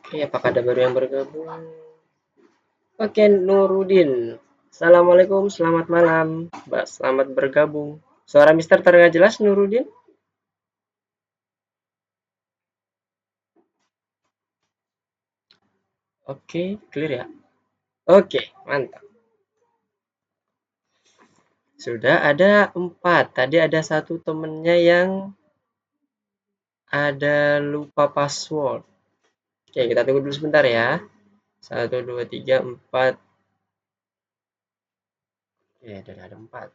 Oke, apakah ada baru yang bergabung? Oke, Nurudin. Assalamualaikum, selamat malam, Mbak. Selamat bergabung. Suara Mister terdengar jelas, Nurudin? Oke, clear ya? Oke, mantap. Sudah ada 4. Tadi ada satu temennya yang ada lupa password. Oke, kita tunggu dulu sebentar ya. 1, 2, 3, 4. Oke, sudah ada 4.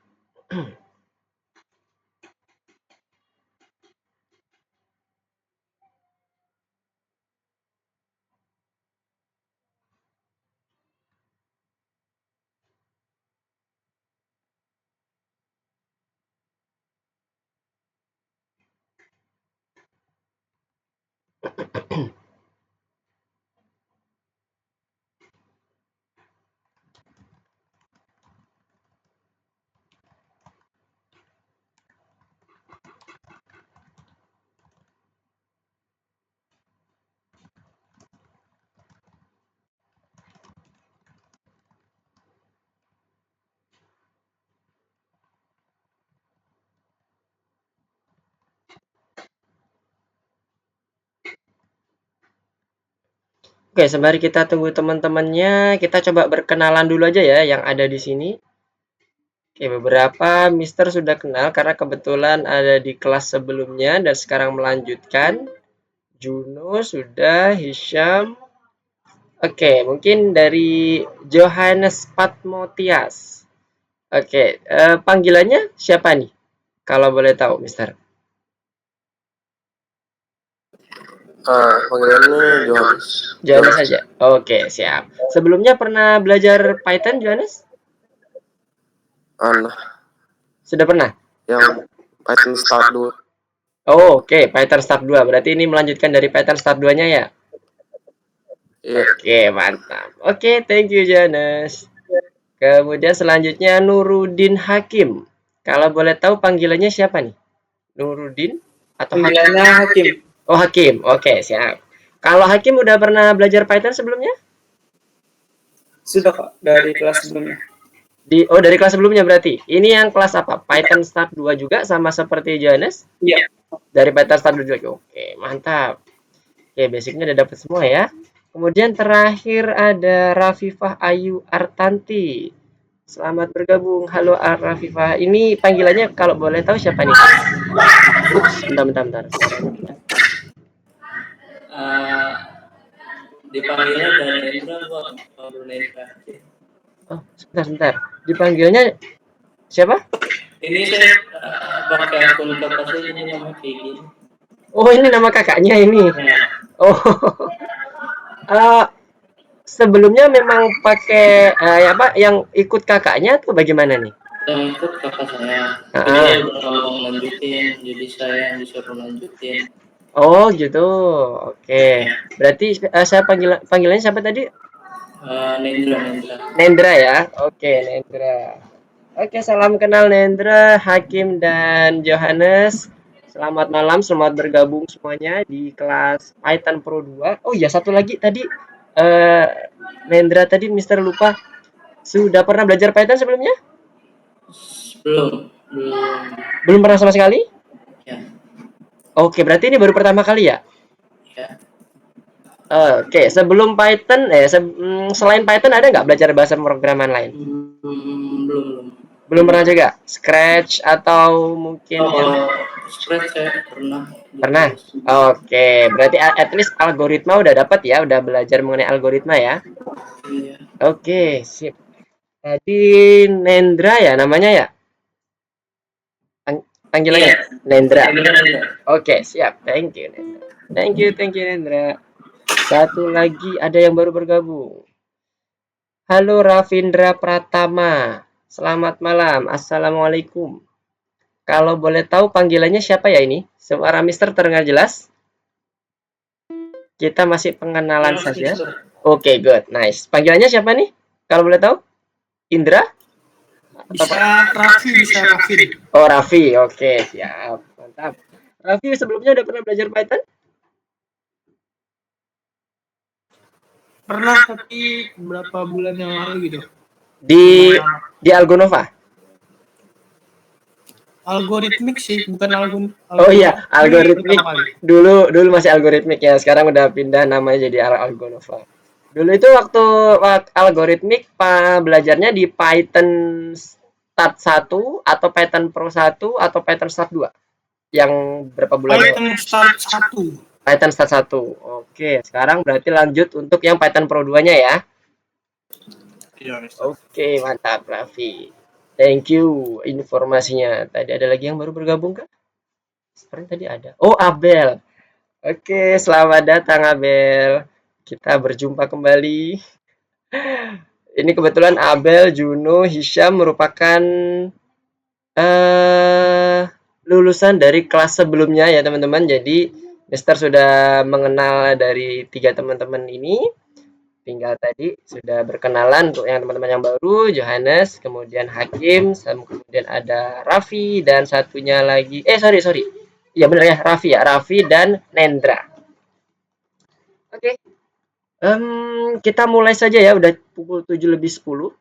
Oke, sembari kita tunggu teman-temannya, kita coba berkenalan dulu aja ya yang ada di sini. Oke, beberapa Mister sudah kenal karena kebetulan ada di kelas sebelumnya dan sekarang melanjutkan. Juno sudah, Hisham. Oke, mungkin dari Johannes Patmotias. Oke, panggilannya siapa nih? Kalau boleh tahu, Mister. Panggilannya Johannes. Johannes saja. Oke, siap. Sebelumnya pernah belajar Python, Johannes? Sudah pernah? Yang Python Start 2. Oh, oke, Python Start 2. Berarti ini melanjutkan dari Python Start 2-nya ya? Iya. Oke, mantap. Oke, thank you, Johannes. Kemudian selanjutnya Nurudin Hakim. Kalau boleh tahu panggilannya siapa nih? Nurudin atau Panggilannya Hakim? Oh, Hakim. Oke, siap. Kalau Hakim udah pernah belajar Python sebelumnya? Sudah, Pak, dari kelas sebelumnya. Dari kelas sebelumnya berarti. Ini yang kelas apa? Python Start 2 juga sama seperti Johannes? Iya. Dari Python Start 2 juga. Oke, mantap. Oke, basicnya udah dapet semua ya. Kemudian terakhir ada Rafifah Ayu Artanti. Selamat bergabung. Halo Rafifah. Ini panggilannya kalau boleh tahu siapa nih? Ups, bentar. Dipanggilnya Danendra, Pak Brunendra. Oh, sebentar. Dipanggilnya siapa? Ini saya pakai akun kakak saya, ini namanya Peggy. Oh, ini nama kakaknya ini. Oh. Sebelumnya memang pakai apa yang ikut kakaknya atau bagaimana nih? Yang ikut kakak saya. Tapi Ah, dia udah nggak mau lanjutin, jadi saya yang disuruh lanjutin. oh gitu. Oke. Berarti saya panggilannya siapa tadi? Nendra. Nendra ya. Oke, Nendra. Oke, salam kenal Nendra, Hakim dan Johannes. Selamat malam, selamat bergabung semuanya di kelas Python Pro 2. Oh iya, satu lagi tadi eh Nendra tadi Mister lupa. Sudah pernah belajar Python sebelumnya? Belum. Belum pernah sama sekali? Ya. Oke, berarti ini baru pertama kali ya? Ya. Oke, sebelum Python, selain Python ada nggak belajar bahasa pemrograman lain? Belum. Belum pernah juga? Scratch atau mungkin Oh, yang kalau Scratch saya pernah di pernah? kelas. Oke, berarti at least algoritma udah dapat ya, udah belajar mengenai algoritma ya. Iya. Oke, sip. Tadi Nendra ya namanya ya? Panggilannya Iya. Nendra. Nendra. Oke, siap. Thank you, Nendra. Thank you, Nendra. Satu lagi ada yang baru bergabung. Halo Ravindra Pratama. Selamat malam. Assalamualaikum. Kalau boleh tahu panggilannya siapa ya ini? Suara Mister terdengar jelas? Kita masih pengenalan Jelas, saja. Mister. Oke, good. Nice. Panggilannya siapa nih? Kalau boleh tahu? Indra? Bisa Raffi, bisa Raffi. Oh, Raffi. Oke, siap. Mantap. Raffi sebelumnya udah pernah belajar Python? Pernah, tapi beberapa bulan yang lalu gitu. Di Algonova? Algoritmik sih, bukan Oh iya, algoritmik. Dulu masih algoritmik ya. Sekarang udah pindah namanya jadi Algonova. Dulu itu waktu algoritmik belajarnya di Python Start 1 atau Python Pro 1 atau Python Start 2? Yang berapa bulan? Python Start 1. Python Start 1. Oke, sekarang berarti lanjut untuk yang Python Pro 2-nya ya. Iya, Oke, mantap Raffi. Thank you informasinya. Tadi ada lagi yang baru bergabung kah? Seperti tadi ada. Oh, Abel. Oke, selamat datang Abel. Kita berjumpa kembali. Ini kebetulan Abel, Juno, Hisham merupakan lulusan dari kelas sebelumnya ya teman-teman. Jadi Mister sudah mengenal dari 3 teman-teman ini. Tinggal tadi sudah berkenalan untuk yang teman-teman yang baru, Johannes, kemudian Hakim, kemudian ada Raffi dan satunya lagi sorry. Iya benar ya, Raffi dan Nendra. Oke. Kita mulai saja ya, udah pukul 7:10.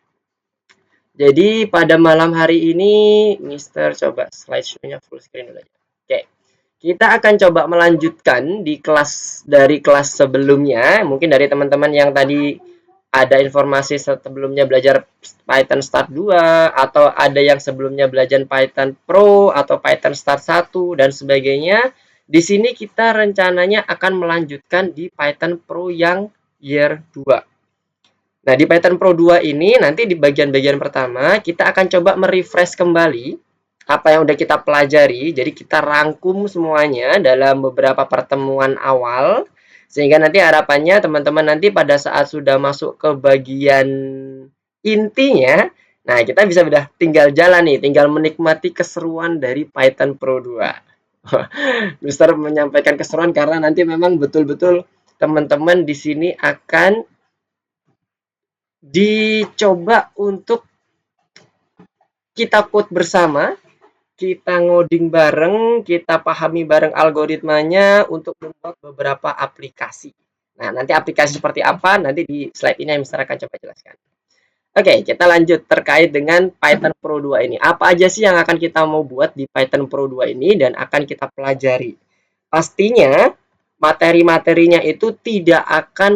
Jadi pada malam hari ini Mister coba slideshow-nya full screen dulu aja. Oke. Kita akan coba melanjutkan di kelas sebelumnya, mungkin dari teman-teman yang tadi ada informasi sebelumnya belajar Python Start 2 atau ada yang sebelumnya belajar Python Pro atau Python Start 1 dan sebagainya. Di sini kita rencananya akan melanjutkan di Python Pro yang year 2. Nah, di Python Pro 2 ini nanti di bagian-bagian pertama kita akan coba merefresh kembali apa yang udah kita pelajari. Jadi kita rangkum semuanya dalam beberapa pertemuan awal sehingga nanti harapannya teman-teman nanti pada saat sudah masuk ke bagian intinya, nah kita bisa udah tinggal jalan nih, tinggal menikmati keseruan dari Python Pro 2. Mister menyampaikan keseruan karena nanti memang betul-betul teman-teman di sini akan dicoba untuk kita code bersama, kita ngoding bareng, kita pahami bareng algoritmanya untuk membuat beberapa aplikasi. Nah, nanti aplikasi seperti apa nanti di slide ini Mister akan coba jelaskan. Oke, kita lanjut terkait dengan Python Pro 2 ini. Apa aja sih yang akan kita mau buat di Python Pro 2 ini dan akan kita pelajari? Pastinya materi-materinya itu tidak akan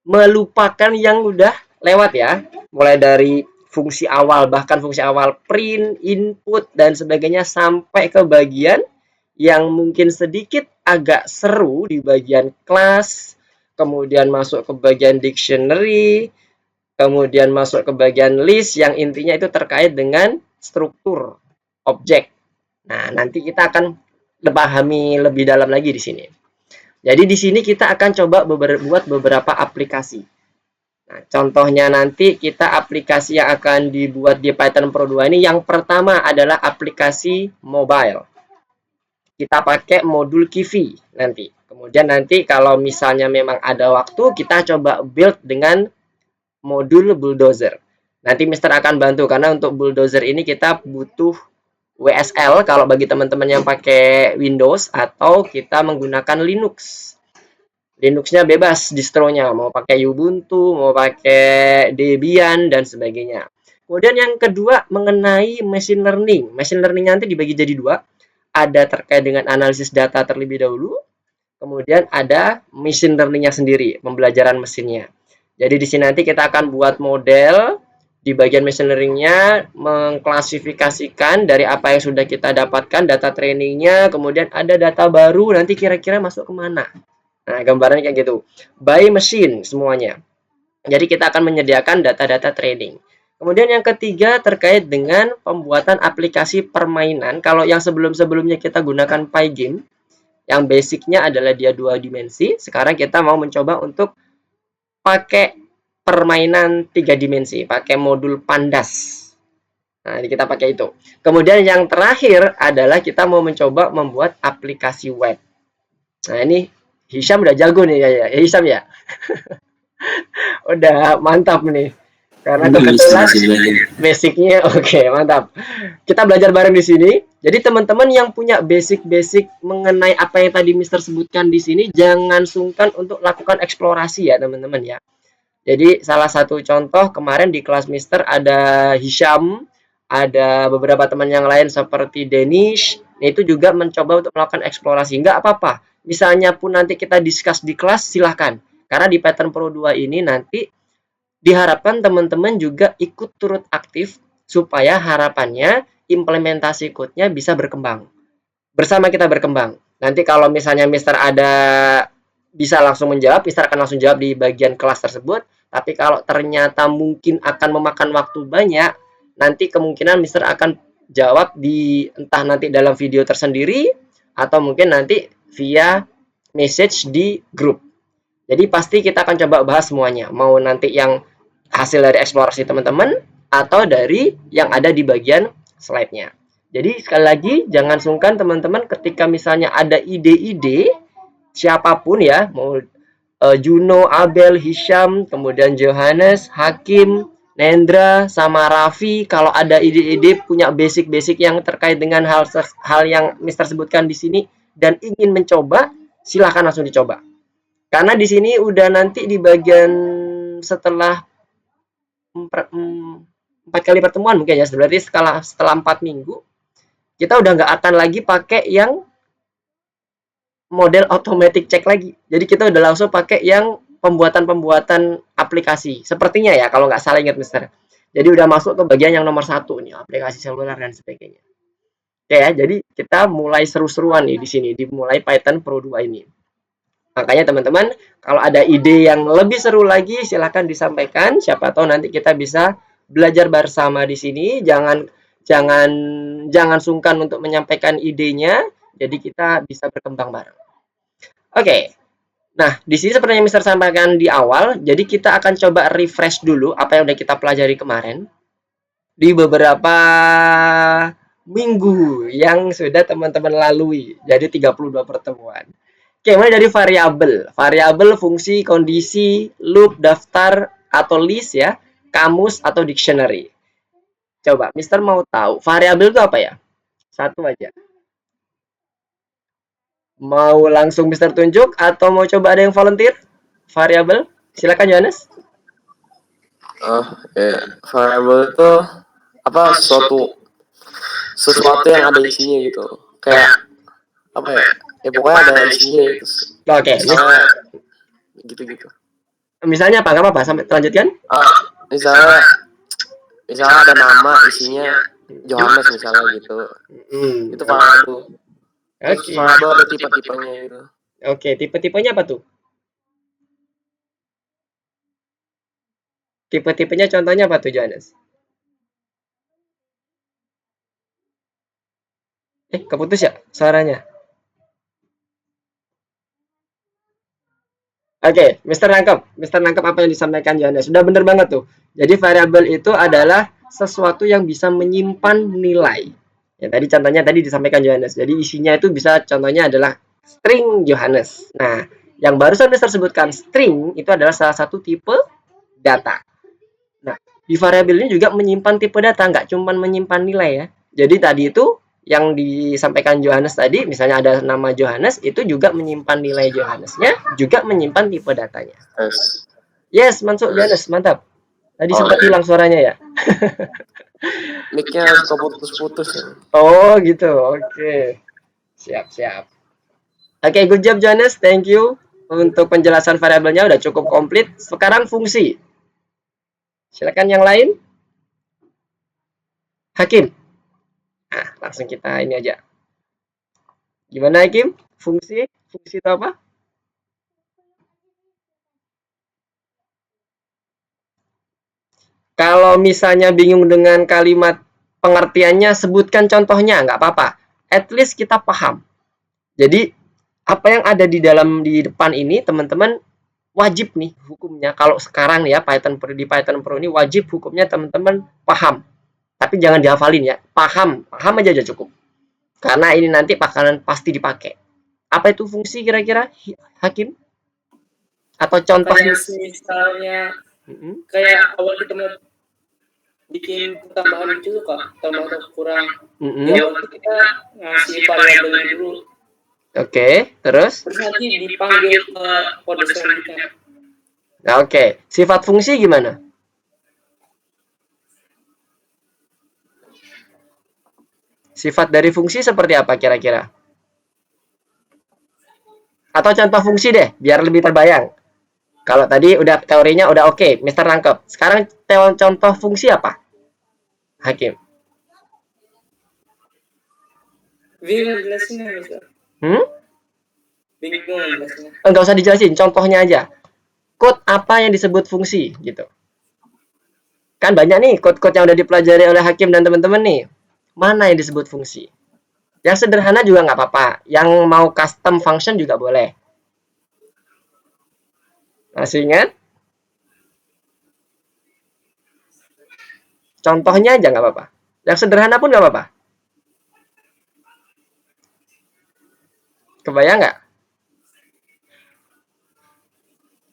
melupakan yang udah lewat ya. Mulai dari fungsi awal, bahkan fungsi awal print, input, dan sebagainya sampai ke bagian yang mungkin sedikit agak seru di bagian kelas, kemudian masuk ke bagian dictionary, kemudian masuk ke bagian list yang intinya itu terkait dengan struktur objek. Nah, nanti kita akan pahami lebih dalam lagi di sini. Jadi di sini kita akan coba buat beberapa aplikasi. Nah, contohnya nanti kita aplikasi yang akan dibuat di Python Pro 2 ini yang pertama adalah aplikasi mobile. Kita pakai modul Kivi nanti. Kemudian nanti kalau misalnya memang ada waktu, kita coba build dengan modul Bulldozer. Nanti Mister akan bantu karena untuk Bulldozer ini kita butuh WSL kalau bagi teman-teman yang pakai Windows atau kita menggunakan Linux. Linuxnya bebas distronya, mau pakai Ubuntu, mau pakai Debian dan sebagainya. Kemudian yang kedua mengenai machine learning. Machine learning nanti dibagi jadi dua. Ada terkait dengan analisis data terlebih dahulu, kemudian ada machine learning-nya sendiri, pembelajaran mesinnya. Jadi di sini nanti kita akan buat model di bagian machine learning-nya, mengklasifikasikan dari apa yang sudah kita dapatkan data trainingnya, kemudian ada data baru nanti kira-kira masuk kemana. Nah, gambarannya kayak gitu. By machine semuanya. Jadi kita akan menyediakan data-data training. Kemudian yang ketiga terkait dengan pembuatan aplikasi permainan. Kalau yang sebelum-sebelumnya kita gunakan Pygame, yang basicnya adalah dia 2 dimensi. Sekarang kita mau mencoba untuk pakai permainan 3 dimensi, pakai modul Pandas. Nah, ini kita pakai itu. Kemudian yang terakhir adalah kita mau mencoba membuat aplikasi web. Nah, ini Hisham udah jago nih kayaknya. Ya, Hisham ya? Udah mantap nih. Karena kebetulan basicnya oke, mantap. Kita belajar bareng di sini. Jadi teman-teman yang punya basic-basic mengenai apa yang tadi Mister sebutkan di sini, jangan sungkan untuk lakukan eksplorasi ya teman-teman ya. Jadi salah satu contoh kemarin di kelas Mister ada Hisham, ada beberapa teman yang lain seperti Denish, itu juga mencoba untuk melakukan eksplorasi. Enggak apa-apa. Misalnya pun nanti kita discuss di kelas, silahkan. Karena di Pattern Pro 2 ini nanti diharapkan teman-teman juga ikut turut aktif supaya harapannya implementasi code-nya bisa berkembang. Bersama kita berkembang. Nanti kalau misalnya Mister ada bisa langsung menjawab, Mister akan langsung jawab di bagian kelas tersebut. Tapi kalau ternyata mungkin akan memakan waktu banyak, nanti kemungkinan Mister akan jawab di entah nanti dalam video tersendiri atau mungkin nanti via message di grup. Jadi pasti kita akan coba bahas semuanya. Mau nanti yang hasil dari eksplorasi teman-teman atau dari yang ada di bagian slide-nya. Jadi sekali lagi jangan sungkan teman-teman ketika misalnya ada ide-ide siapapun ya, mau Juno, Abel, Hisham, kemudian Johannes, Hakim, Nendra, sama Raffi, kalau ada ide-ide punya basic-basic yang terkait dengan hal yang Mister sebutkan di sini dan ingin mencoba, silahkan langsung dicoba. Karena di sini udah nanti di bagian setelah 4 kali pertemuan mungkin ya, berarti setelah 4 minggu kita udah nggak akan lagi pakai yang model automatic check lagi. Jadi kita udah langsung pakai yang pembuatan aplikasi. Sepertinya ya kalau nggak salah ingat Mister. Jadi udah masuk ke bagian yang nomor 1 nih, aplikasi seluler dan sebagainya. Oke ya, jadi kita mulai seru-seruan nih di sini, dimulai Python Pro 2 ini. Makanya teman-teman, kalau ada ide yang lebih seru lagi, silahkan disampaikan. Siapa tahu nanti kita bisa belajar bersama di sini. Jangan sungkan untuk menyampaikan idenya. Jadi kita bisa berkembang bareng. Oke. Nah, di sini seperti yang Mister sampaikan di awal, jadi kita akan coba refresh dulu apa yang udah kita pelajari kemarin di beberapa minggu yang sudah teman-teman lalui. Jadi 32 pertemuan. Oke, mulai dari variabel. Variabel, fungsi, kondisi, loop, daftar, atau list ya, kamus, atau dictionary. Coba, Mister mau tahu, variabel itu apa ya? Satu aja. Mau langsung Mister tunjuk, atau mau coba ada yang volunteer? Variabel, silakan Yohanes. Oh, ya. Variable itu apa sesuatu yang ada isinya gitu. Kayak apa ya? Ya pokoknya ada isinya gitu. Oke, Gitu-gitu. misalnya apa? Nggak apa-apa, sampai lanjutkan. Misalnya ada nama isinya Johannes misalnya gitu. Itu variable. Oke. Variable ada tipe-tipenya gitu. Oke, tipe-tipenya apa tuh? Tipe-tipenya contohnya apa tuh, Johannes? Keputus ya suaranya? Oke, Mister nangkep apa yang disampaikan Johannes. Sudah benar banget tuh. Jadi variabel itu adalah sesuatu yang bisa menyimpan nilai. Ya tadi contohnya tadi disampaikan Johannes. Jadi isinya itu bisa contohnya adalah string Johannes. Nah, yang barusan Mister sebutkan string itu adalah salah satu tipe data. Nah, di variabel ini juga menyimpan tipe data, nggak cuma menyimpan nilai ya. Jadi tadi itu yang disampaikan Johannes tadi, misalnya ada nama Johannes, itu juga menyimpan nilai Johannesnya, juga menyimpan tipe datanya. Yes. Yes, masuk Johannes, mantap. Tadi sempat hilang suaranya ya. Mic-nya suka putus-putus ya. Oh gitu, oke. Siap, siap. Oke, good job Johannes, thank you. Untuk penjelasan variabelnya udah cukup komplit. Sekarang fungsi. Silakan yang lain. Hakim. Nah, langsung kita ini aja. Gimana Hakim? Fungsi? Fungsi itu apa? Kalau misalnya bingung dengan kalimat pengertiannya, sebutkan contohnya, nggak apa-apa. At least kita paham. Jadi, apa yang ada di depan ini, teman-teman wajib nih hukumnya. Kalau sekarang ya, di Python Pro ini wajib hukumnya teman-teman paham. Tapi jangan dihafalin ya. Paham aja cukup. Karena ini nanti bakalan pasti dipakai. Apa itu fungsi kira-kira, Hakim? Atau contohnya? Misalnya kayak awal kita mau bikin tambahan itu kak, tambah atau kurang. Di awal kita ngasih variabel dulu. Oke, terus? Terus nanti dipanggil ke kode selanjutnya. Nah, oke. Sifat fungsi gimana? Sifat dari fungsi seperti apa kira-kira? Atau contoh fungsi deh, biar lebih terbayang. Kalau tadi udah teorinya udah oke, Mister nangkep. Sekarang contoh fungsi apa? Hakim. Bingung jelasinnya, Mister. Bingung jelasinnya. Enggak usah dijelasin, contohnya aja. Code apa yang disebut fungsi gitu. Kan banyak nih code-code yang udah dipelajari oleh Hakim dan teman-teman nih. Mana yang disebut fungsi? Yang sederhana juga nggak apa-apa. Yang mau custom function juga boleh. Masih ingat? Contohnya aja nggak apa-apa. Yang sederhana pun nggak apa-apa. Kebayang nggak?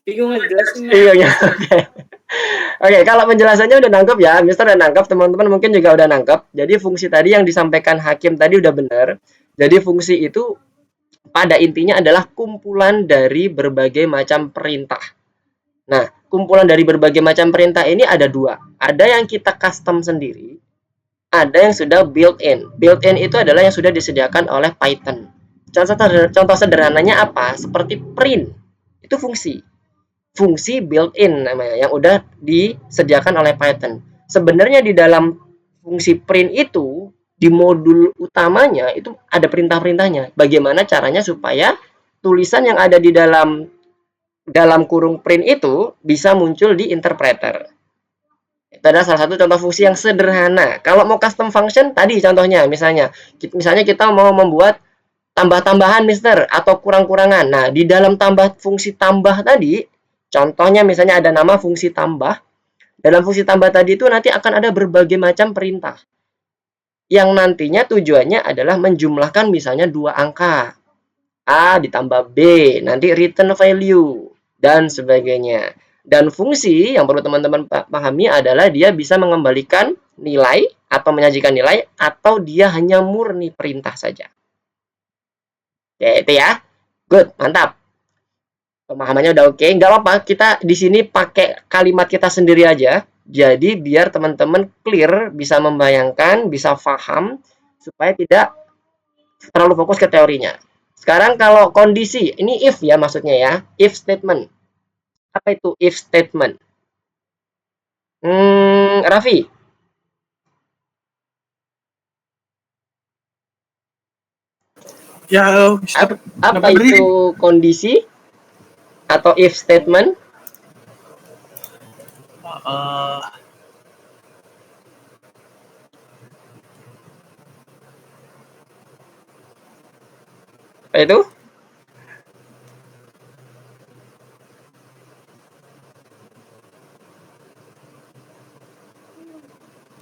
Bingung jelasinnya. Iya, oke. Oke, kalau penjelasannya udah nangkep ya, Mister udah nangkep, teman-teman mungkin juga udah nangkep. Jadi fungsi tadi yang disampaikan Hakim tadi udah benar. Jadi fungsi itu pada intinya adalah kumpulan dari berbagai macam perintah. Nah, kumpulan dari berbagai macam perintah ini ada dua. Ada yang kita custom sendiri, ada yang sudah built-in. Built-in itu adalah yang sudah disediakan oleh Python. Contoh sederhananya apa? Seperti print. Itu fungsi. Fungsi built-in namanya yang udah disediakan oleh Python. Sebenarnya di dalam fungsi print itu di modul utamanya itu ada perintah-perintahnya. Bagaimana caranya supaya tulisan yang ada di dalam kurung print itu bisa muncul di interpreter. Itu adalah salah satu contoh fungsi yang sederhana. Kalau mau custom function tadi contohnya misalnya kita mau membuat tambah-tambahan Mister atau kurang-kurangan. Nah, di dalam fungsi tambah tadi contohnya misalnya ada nama fungsi tambah. Dalam fungsi tambah tadi itu nanti akan ada berbagai macam perintah. Yang nantinya tujuannya adalah menjumlahkan misalnya dua angka. A ditambah B, nanti return value, dan sebagainya. Dan fungsi yang perlu teman-teman pahami adalah dia bisa mengembalikan nilai atau menyajikan nilai atau dia hanya murni perintah saja. Oke, itu ya. Good, mantap. Pemahamannya udah oke, nggak apa-apa. Kita di sini pakai kalimat kita sendiri aja. Jadi biar teman-teman clear, bisa membayangkan, bisa paham, supaya tidak terlalu fokus ke teorinya. Sekarang kalau kondisi, ini if ya maksudnya ya, if statement. Apa itu if statement? Raffi. Ya, Mister. Apa itu kondisi atau if statement? Apa itu?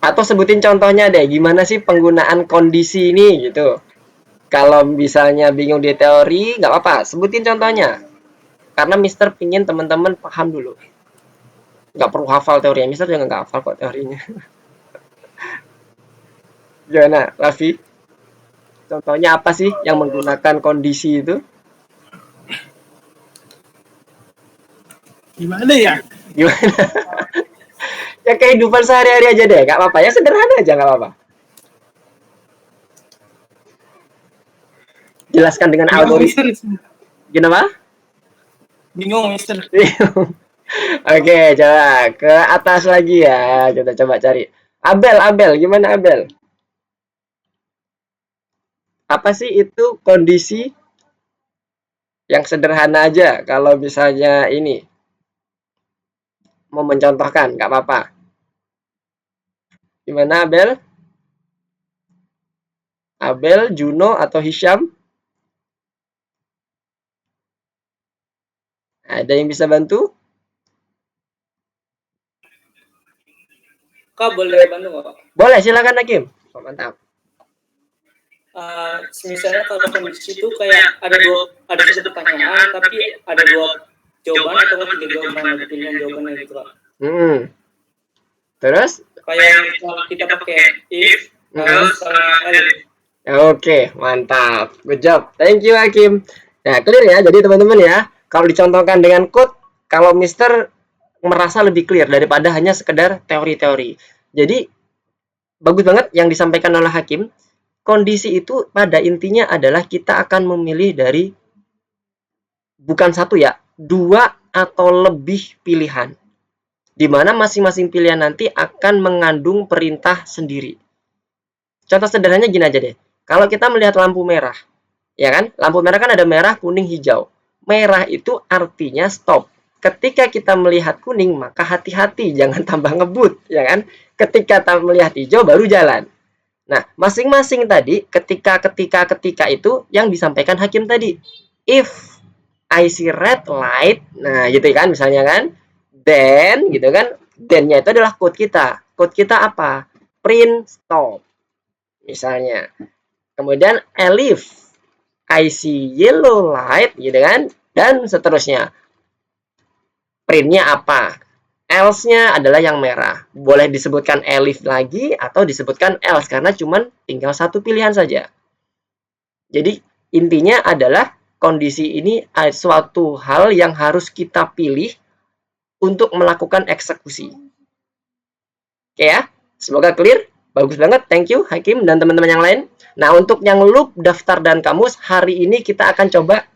Atau sebutin contohnya deh, gimana sih penggunaan kondisi ini gitu. Kalau misalnya bingung di teori, nggak apa-apa, sebutin contohnya. Karena Mister pingin teman-teman paham dulu. Nggak perlu hafal teorinya, Mister juga nggak hafal kok teorinya. Gimana, Raffi? Contohnya apa sih yang menggunakan kondisi itu? Gimana ya? Gimana? Ya kehidupan sehari-hari aja deh, nggak apa-apa. Ya sederhana aja, nggak apa-apa. Jelaskan dengan Bingung, algoritma. Mister. Gimana? Bingung, Mister. Oke, coba ke atas lagi ya. Kita coba cari. Abel, gimana Abel? Apa sih itu kondisi yang sederhana aja? Kalau misalnya ini mau mencontohkan, nggak apa-apa. Gimana Abel? Abel, Juno, atau Hisham? Ada yang bisa bantu? Kak, boleh bantu nggak, Kak? Boleh, silakan Hakim. Oh, mantap. Misalnya kalau kondisi itu kayak ada satu pertanyaan tapi ada 2 jawaban atau 3 jawaban, ada pilihan jawabannya gitu, Kak. Terus? Kayak kalau kita pakai if, else, sama else. Oke, mantap. Good job. Thank you, Hakim. Nah, clear ya. Jadi teman-teman ya, kalau dicontohkan dengan code, kalau Mister merasa lebih clear daripada hanya sekedar teori-teori. Jadi, bagus banget yang disampaikan oleh Hakim. Kondisi itu pada intinya adalah kita akan memilih dari bukan satu ya, 2 atau lebih pilihan. Di mana masing-masing pilihan nanti akan mengandung perintah sendiri. Contoh sederhananya gini aja deh. Kalau kita melihat lampu merah, ya kan? Lampu merah kan ada merah, kuning, hijau. Merah itu artinya stop. Ketika kita melihat kuning, maka hati-hati, jangan tambah ngebut, ya kan? Ketika kita melihat hijau, baru jalan. Nah, masing-masing tadi, ketika itu yang disampaikan Hakim tadi. If I see red light, nah gitu kan, misalnya kan? Then, gitu kan? Then-nya itu adalah code kita. Code kita apa? Print stop. Misalnya. Kemudian elif I see yellow light, gitu kan? Dan seterusnya. Printnya apa? Else-nya adalah yang merah. Boleh disebutkan elif lagi atau disebutkan else karena cuman tinggal satu pilihan saja. Jadi intinya adalah kondisi ini suatu hal yang harus kita pilih untuk melakukan eksekusi. Oke ya, semoga clear. Bagus banget, thank you Hakim dan teman-teman yang lain. Nah, untuk yang loop, daftar, dan kamus, hari ini kita akan coba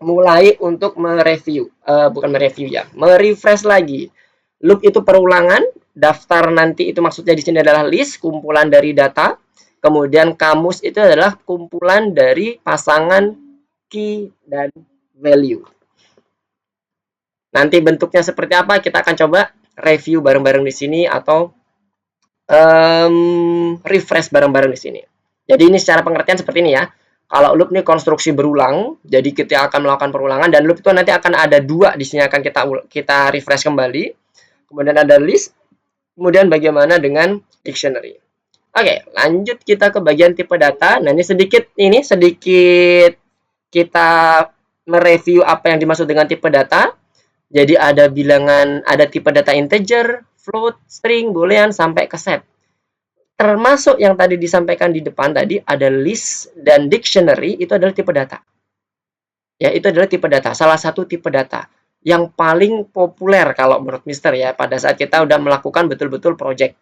mulai untuk mereview. Bukan mereview ya, merefresh lagi. Loop itu perulangan, daftar nanti itu maksudnya di sini adalah list, kumpulan dari data. Kemudian kamus itu adalah kumpulan dari pasangan key dan value. Nanti bentuknya seperti apa kita akan coba review bareng-bareng di sini atau refresh bareng-bareng di sini. Jadi ini secara pengertian seperti ini ya. Kalau loop ini konstruksi berulang, jadi kita akan melakukan perulangan dan loop itu nanti akan ada 2 di sini akan kita refresh kembali. Kemudian ada list, kemudian bagaimana dengan dictionary. Oke, lanjut kita ke bagian tipe data. Nah, ini sedikit kita mereview apa yang dimaksud dengan tipe data. Jadi ada bilangan, ada tipe data integer, float, string, boolean sampai ke set. Termasuk yang tadi disampaikan di depan tadi ada list dan dictionary, itu adalah tipe data. Ya, itu adalah tipe data, salah satu tipe data yang paling populer kalau menurut Mister ya pada saat kita udah melakukan betul-betul project.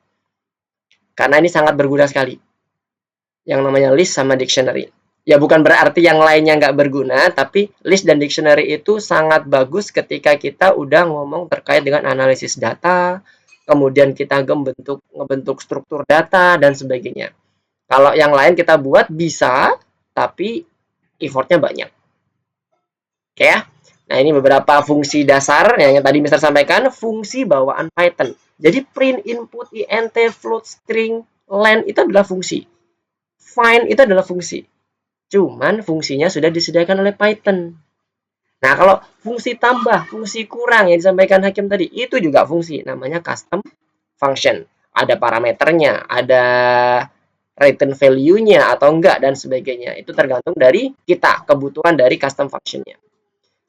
Karena ini sangat berguna sekali. Yang namanya list sama dictionary. Ya bukan berarti yang lainnya nggak berguna, tapi list dan dictionary itu sangat bagus ketika kita udah ngomong terkait dengan analisis data, kemudian kita ngebentuk struktur data dan sebagainya. Kalau yang lain kita buat bisa, tapi effortnya banyak. Oke ya. Nah, ini beberapa fungsi dasar yang tadi Mister sampaikan, fungsi bawaan Python. Jadi print, input, int, float, string, len itu adalah fungsi. Find itu adalah fungsi. Cuman fungsinya sudah disediakan oleh Python. Nah, kalau fungsi tambah, fungsi kurang yang disampaikan Hakim tadi, itu juga fungsi. Namanya custom function. ada parameternya, ada return value-nya atau enggak, dan sebagainya. Itu tergantung dari kita, kebutuhan dari custom function-nya.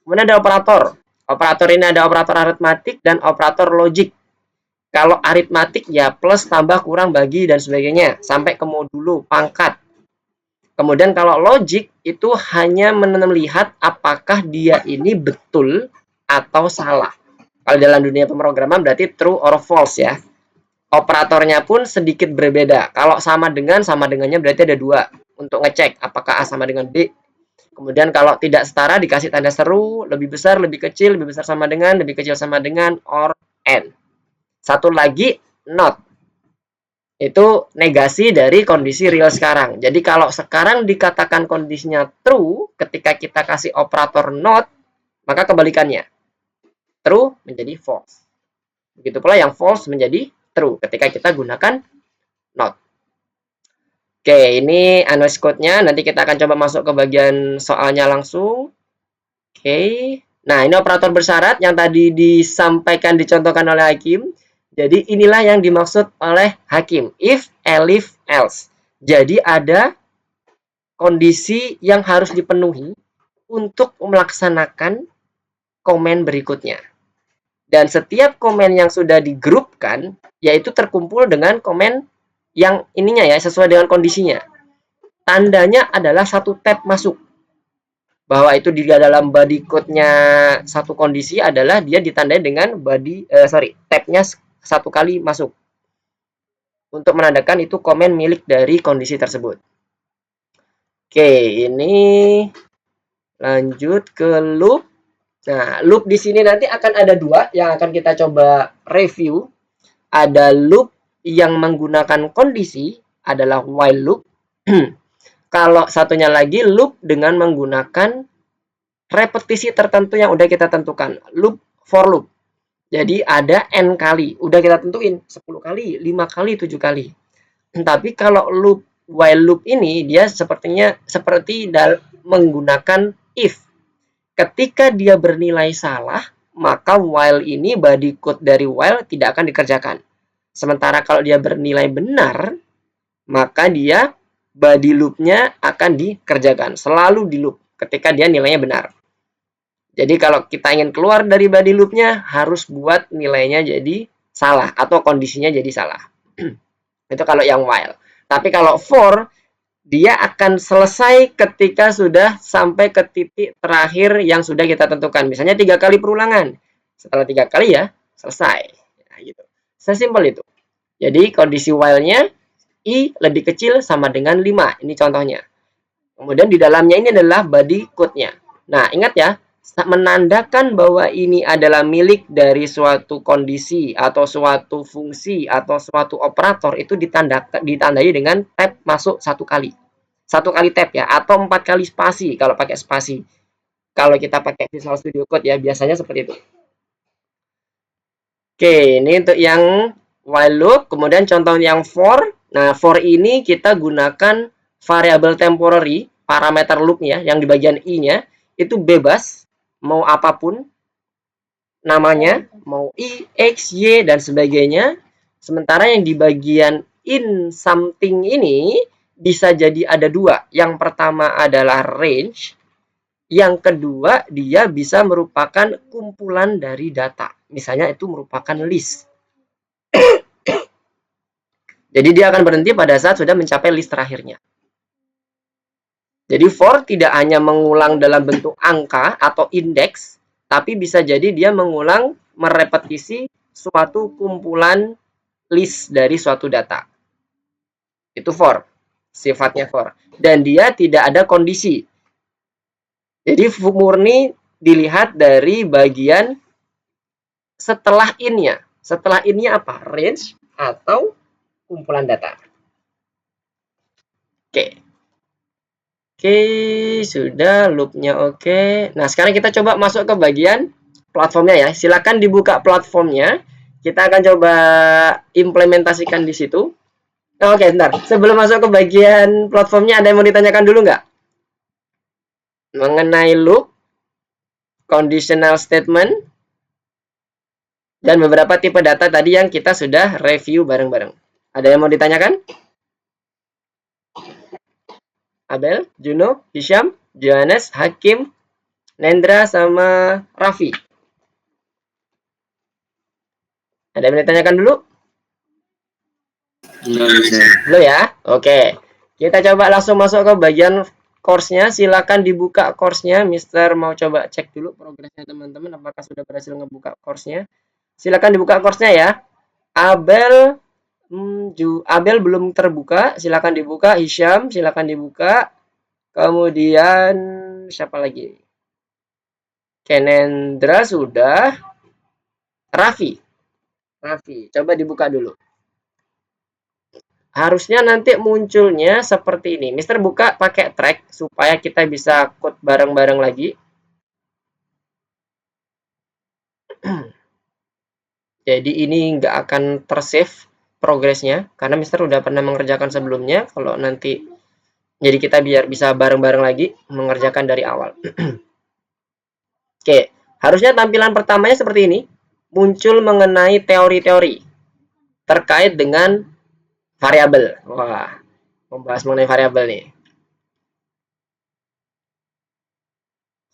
Kemudian ada operator. Operator ini ada operator aritmatik dan operator logik. Kalau aritmatik ya plus, tambah, kurang, bagi, dan sebagainya. Sampai ke modulo, pangkat. Kemudian kalau logik itu hanya melihat apakah dia ini betul atau salah. Kalau dalam dunia pemrograman berarti true or false ya. Operatornya pun sedikit berbeda. Kalau sama dengannya berarti ada dua. Untuk ngecek apakah A sama dengan B. Kemudian kalau tidak setara dikasih tanda seru, lebih besar, lebih kecil, lebih besar sama dengan, lebih kecil sama dengan, or and. Satu lagi, not. Itu negasi dari kondisi real sekarang. Jadi kalau sekarang dikatakan kondisinya true, ketika kita kasih operator not, maka kebalikannya. True menjadi false. Begitu pula yang false menjadi true ketika kita gunakan not. Oke, ini analysis code-nya. Nanti kita akan coba masuk ke bagian soalnya langsung. Oke. Nah, ini operator bersyarat yang tadi disampaikan, dicontohkan oleh Hakim. Jadi, inilah yang dimaksud oleh Hakim. If, elif, else. Jadi, ada kondisi yang harus dipenuhi untuk melaksanakan komen berikutnya. Dan setiap komen yang sudah digrupkan, yaitu terkumpul dengan komen yang ininya ya, sesuai dengan kondisinya. Tandanya adalah satu tab masuk. Bahwa itu di dalam body code-nya satu kondisi adalah dia ditandai dengan tab-nya satu kali masuk. Untuk menandakan itu komen milik dari kondisi tersebut. Oke, ini lanjut ke loop. Nah, loop di sini nanti akan ada dua yang akan kita coba review. Ada loop yang menggunakan kondisi, adalah while loop. Kalau satunya lagi loop dengan menggunakan repetisi tertentu yang udah kita tentukan. Loop, for loop. Jadi ada n kali, udah kita tentuin 10 kali, 5 kali, 7 kali. Tapi kalau loop, while loop ini dia seperti menggunakan if. Ketika dia bernilai salah, maka while ini body code dari while tidak akan dikerjakan. Sementara kalau dia bernilai benar, maka dia body loop-nya akan dikerjakan. Selalu di loop ketika dia nilainya benar. Jadi kalau kita ingin keluar dari body loop-nya, harus buat nilainya jadi salah atau kondisinya jadi salah. Itu kalau yang while. Tapi kalau for, dia akan selesai ketika sudah sampai ke titik terakhir yang sudah kita tentukan. Misalnya 3 kali perulangan. Setelah 3 kali ya, selesai. Nah, gitu. Sesimpel itu. Jadi kondisi while-nya I lebih kecil sama dengan 5. Ini contohnya. Kemudian di dalamnya ini adalah body code-nya. Nah, ingat ya, menandakan bahwa ini adalah milik dari suatu kondisi atau suatu fungsi atau suatu operator itu ditandai dengan tab masuk 1 kali. 1 kali tab ya, atau 4 kali spasi kalau pakai spasi. Kalau kita pakai Visual Studio Code ya, biasanya seperti itu. Oke, ini untuk yang while loop. Kemudian contoh yang for. Nah, for ini kita gunakan variable temporary, parameter loop-nya yang di bagian i-nya itu bebas, mau apapun namanya, mau i, x, y, dan sebagainya. Sementara yang di bagian in something ini bisa jadi ada dua. Yang pertama adalah range. Yang kedua, dia bisa merupakan kumpulan dari data. Misalnya itu merupakan list. Jadi dia akan berhenti pada saat sudah mencapai list terakhirnya. Jadi for tidak hanya mengulang dalam bentuk angka atau indeks, tapi bisa jadi dia mengulang, merepetisi suatu kumpulan list dari suatu data. Itu for, sifatnya for. Dan dia tidak ada kondisi. Jadi murni dilihat dari bagian setelah in-nya. Setelah in-nya apa? Range atau kumpulan data. Oke. Oke, sudah loop-nya oke. Nah, sekarang kita coba masuk ke bagian platformnya ya. Silakan dibuka platformnya. Kita akan coba implementasikan di situ. Oke, bentar. Sebelum masuk ke bagian platformnya, ada yang mau ditanyakan dulu nggak? Mengenai loop, conditional statement, Dan beberapa tipe data tadi yang kita sudah review bareng-bareng. Ada yang mau ditanyakan? Abel, Juno, Hisham, Johannes, Hakim, Nendra, sama Raffi. Ada yang mau ditanyakan dulu? Belum ya? Oke. Kita coba langsung masuk ke bagian course-nya. Silakan dibuka course-nya. Mister mau coba cek dulu progresnya teman-teman. Apakah sudah berhasil ngebuka course-nya. Silakan dibuka course-nya ya. Abel belum terbuka. Silakan dibuka. Hisham, silakan dibuka. Kemudian siapa lagi? Kenendra sudah. Raffi, coba dibuka dulu. Harusnya nanti munculnya seperti ini. Mister buka pakai track supaya kita bisa code bareng-bareng lagi. Jadi ini nggak akan tersave progresnya karena Mister udah pernah mengerjakan sebelumnya. Kalau nanti jadi kita biar bisa bareng-bareng lagi mengerjakan dari awal. Oke, harusnya tampilan pertamanya seperti ini. Muncul mengenai teori-teori terkait dengan variabel. Wah, membahas mengenai variabel nih.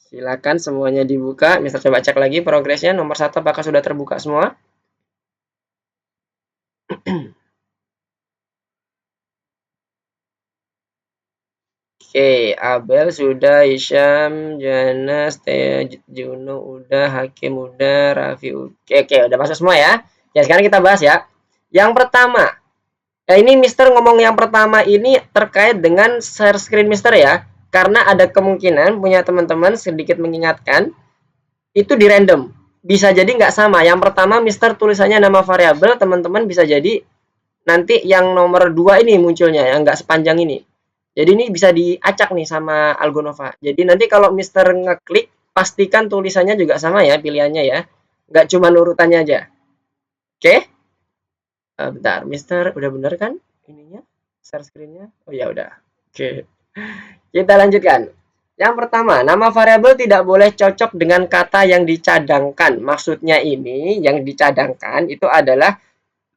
Silakan semuanya dibuka. Mister coba cek lagi progresnya. Nomor 1 apakah sudah terbuka semua? Oke, Abel sudah, Hisham, Johannes, Juno udah, Hakim udah, Raffi udah. Oke, udah masuk semua ya. Ya, sekarang kita bahas ya. Yang pertama, ini Mister ngomong yang pertama ini terkait dengan share screen Mister ya. Karena ada kemungkinan punya teman-teman sedikit mengingatkan, itu di random. Bisa jadi nggak sama. Yang pertama Mister tulisannya nama variabel, teman-teman bisa jadi nanti yang nomor 2 ini munculnya, yang nggak sepanjang ini. Jadi ini bisa diacak nih sama Algonova. Jadi nanti kalau Mister ngeklik, pastikan tulisannya juga sama ya pilihannya ya. Nggak cuma urutannya aja. Oke? Bentar, Mister udah bener kan ininya? Share screen-nya? Oh ya udah. Oke. Kita lanjutkan. Yang pertama, nama variabel tidak boleh cocok dengan kata yang dicadangkan. Maksudnya ini, yang dicadangkan itu adalah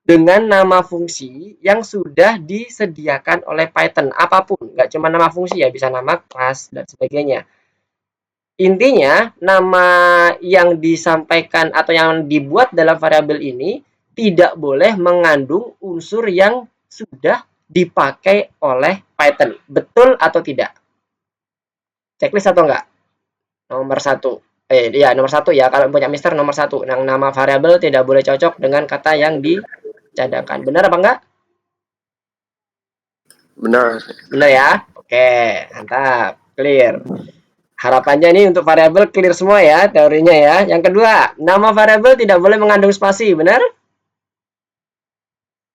dengan nama fungsi yang sudah disediakan oleh Python. Apapun, nggak cuma nama fungsi ya, bisa nama kelas dan sebagainya. Intinya, nama yang disampaikan atau yang dibuat dalam variabel ini tidak boleh mengandung unsur yang sudah dipakai oleh Python. Betul atau tidak? Checklist atau enggak? Nomor 1. Nomor 1 ya. Kalau punya Mister nomor 1. Yang nama variabel tidak boleh cocok dengan kata yang dicadangkan. Benar apa enggak? Benar. Benar ya? Oke, mantap. Clear. Harapannya ini untuk variabel clear semua ya teorinya ya. Yang kedua, nama variabel tidak boleh mengandung spasi. Benar?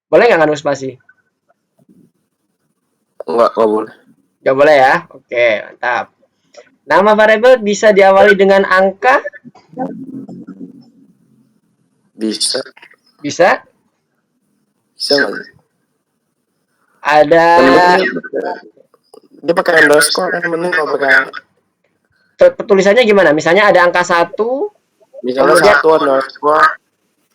Boleh nggak mengandung spasi? Enggak boleh. Nggak boleh ya? Oke, mantap. Nama variabel bisa diawali dengan angka? Bisa. Bisa? Bisa nggak? Ada. Dia pakai underscore kan, mending kalau pakai. Tulisannya gimana? Misalnya ada angka 1. Misalnya kemudian 1 underscore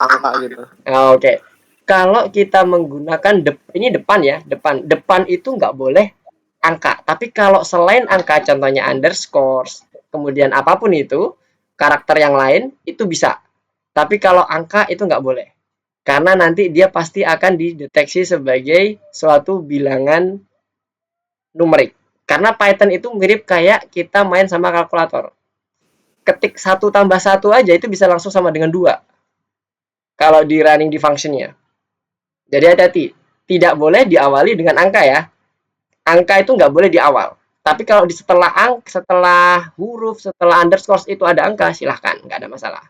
angka gitu. Oke. Kalau kita menggunakan ini depan ya, depan itu nggak boleh angka. Tapi kalau selain angka, contohnya underscore, kemudian apapun itu, karakter yang lain, itu bisa. Tapi kalau angka itu nggak boleh. Karena nanti dia pasti akan dideteksi sebagai suatu bilangan numerik. Karena Python itu mirip kayak kita main sama kalkulator. Ketik 1 tambah 1 aja itu bisa langsung sama dengan 2. Kalau di running di functionnya. Jadi hati-hati. Tidak boleh diawali dengan angka ya. Angka itu nggak boleh di awal. Tapi kalau di setelah huruf, setelah underscore itu ada angka, silahkan, nggak ada masalah.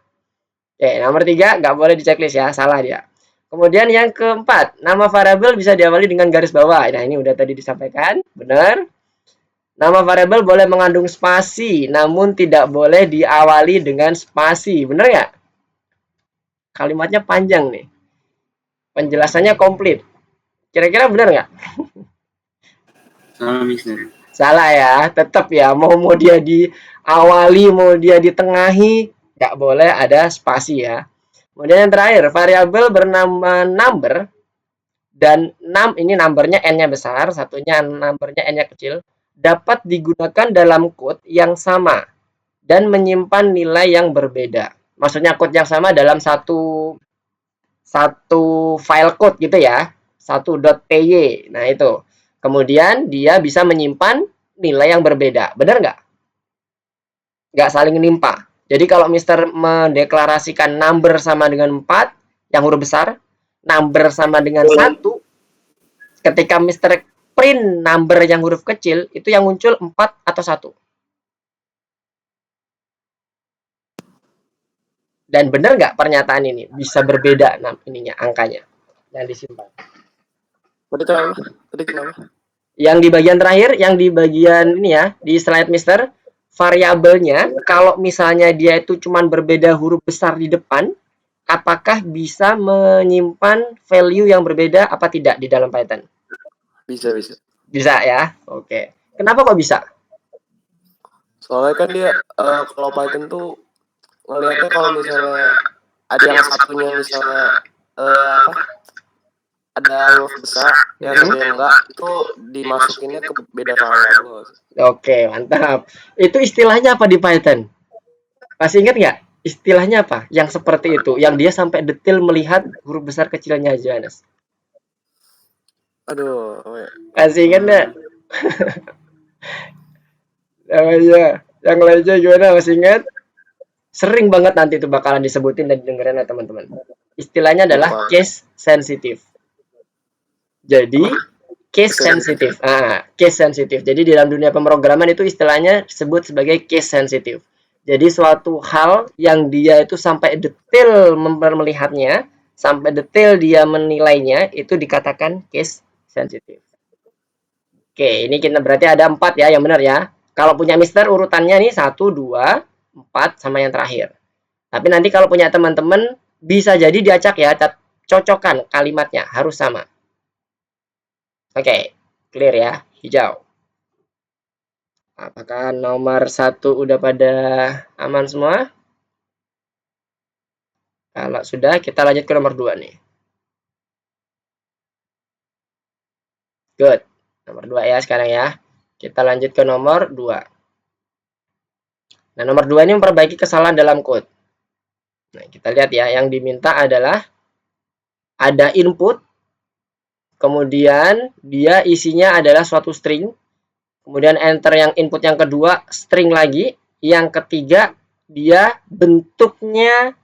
Oke, nomor 3 nggak boleh di checklist ya, salah dia. Kemudian yang keempat, nama variabel bisa diawali dengan garis bawah. Nah ini udah tadi disampaikan, benar. Nama variabel boleh mengandung spasi, namun tidak boleh diawali dengan spasi, benar nggak? Kalimatnya panjang nih, penjelasannya komplit. Kira-kira benar nggak? Salah, Mister. Salah ya, tetap ya. Mau dia diawali, mau dia ditengahi, nggak boleh ada spasi ya. Kemudian yang terakhir, variabel bernama number dan ini numbernya n-nya besar, satunya numbernya n-nya kecil, dapat digunakan dalam code yang sama dan menyimpan nilai yang berbeda. Maksudnya code yang sama dalam satu file code gitu ya, 1.py. Nah itu. Kemudian dia bisa menyimpan nilai yang berbeda. Benar nggak? Nggak saling menimpa. Jadi kalau Mister mendeklarasikan number sama dengan 4, yang huruf besar, number sama dengan 1, ketika Mister print number yang huruf kecil, itu yang muncul 4 atau 1. Dan benar nggak pernyataan ini? Bisa berbeda ininya, angkanya yang disimpan. Tadi kenapa? Yang di bagian terakhir, yang di bagian ini ya, di slide Mister, variabelnya, kalau misalnya dia itu cuma berbeda huruf besar di depan, apakah bisa menyimpan value yang berbeda apa tidak di dalam Python? Bisa. Bisa ya? Oke. Kenapa kok bisa? Soalnya kan dia kalau Python tuh ngelihatnya kalau misalnya ada yang satunya misalnya ada huruf besar, yang satunya enggak, itu dimasukinnya ke beda variabel. Oke, mantap. Itu istilahnya apa di Python? Masih ingat nggak? Istilahnya apa? Yang seperti itu, yang dia sampai detail melihat huruf besar kecilnya Johannes. Aduh, masih ingat nggak? Namanya, yang lainnya gimana? Masih ingat? Sering banget nanti itu bakalan disebutin dan didengerin ya teman-teman. Istilahnya adalah case sensitive. Jadi case sensitive. Case sensitive. Jadi di dalam dunia pemrograman itu istilahnya disebut sebagai case sensitive. Jadi suatu hal yang dia itu sampai detail melihatnya, sampai detail dia menilainya, itu dikatakan case sensitive. Oke, ini kita berarti ada 4 ya, yang benar ya. Kalau punya Mister urutannya nih 1, 2, 4 sama yang terakhir. Tapi nanti kalau punya teman-teman bisa jadi diacak ya, cocokkan kalimatnya harus sama. Oke, clear ya, hijau. Apakah nomor 1 udah pada aman semua? Kalau sudah, kita lanjut ke nomor 2 nih. Good. Nomor 2 ya sekarang ya. Kita lanjut ke nomor 2. Nah, nomor 2 ini memperbaiki kesalahan dalam code. Nah, kita lihat ya, yang diminta adalah ada input, kemudian dia isinya adalah suatu string, kemudian enter yang input yang kedua, string lagi, yang ketiga dia bentuknya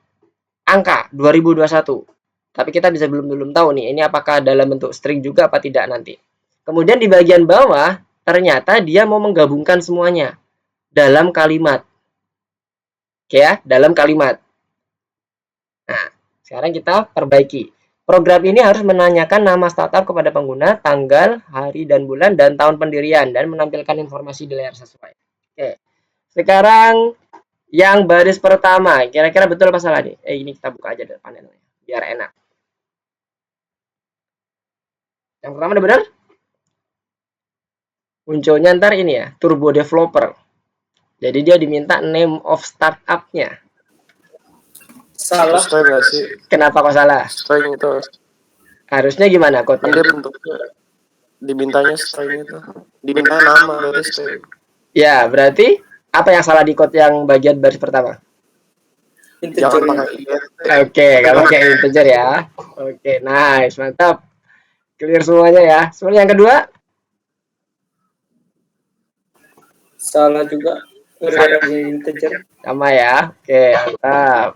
angka 2021. Tapi kita bisa belum tahu nih, ini apakah dalam bentuk string juga apa tidak nanti. Kemudian di bagian bawah, ternyata dia mau menggabungkan semuanya dalam kalimat. Oke ya, dalam kalimat. Nah, sekarang kita perbaiki. Program ini harus menanyakan nama startup kepada pengguna, tanggal, hari dan bulan, dan tahun pendirian, dan menampilkan informasi di layar sesuai. Oke. Sekarang yang baris pertama, kira-kira betul apa salah nih? Ini kita buka aja dari panelnya, biar enak. Yang pertama udah benar? Munculnya ntar ini ya, Turbo Developer. Jadi dia diminta name of startup-nya. Salah. Nggak sih? Kenapa kok salah? String itu. Harusnya gimana code-nya? Dia bentuknya dimintanya string itu. Dimintanya nama berarti string. Ya, berarti apa yang salah di code yang bagian baris pertama? Jangan pakai int. Oke, nggak pakai integer ya. Oke, nice, mantap. Clear semuanya ya. Semuanya yang kedua? Salah juga. Integer. Sama ya. Oke, mantap.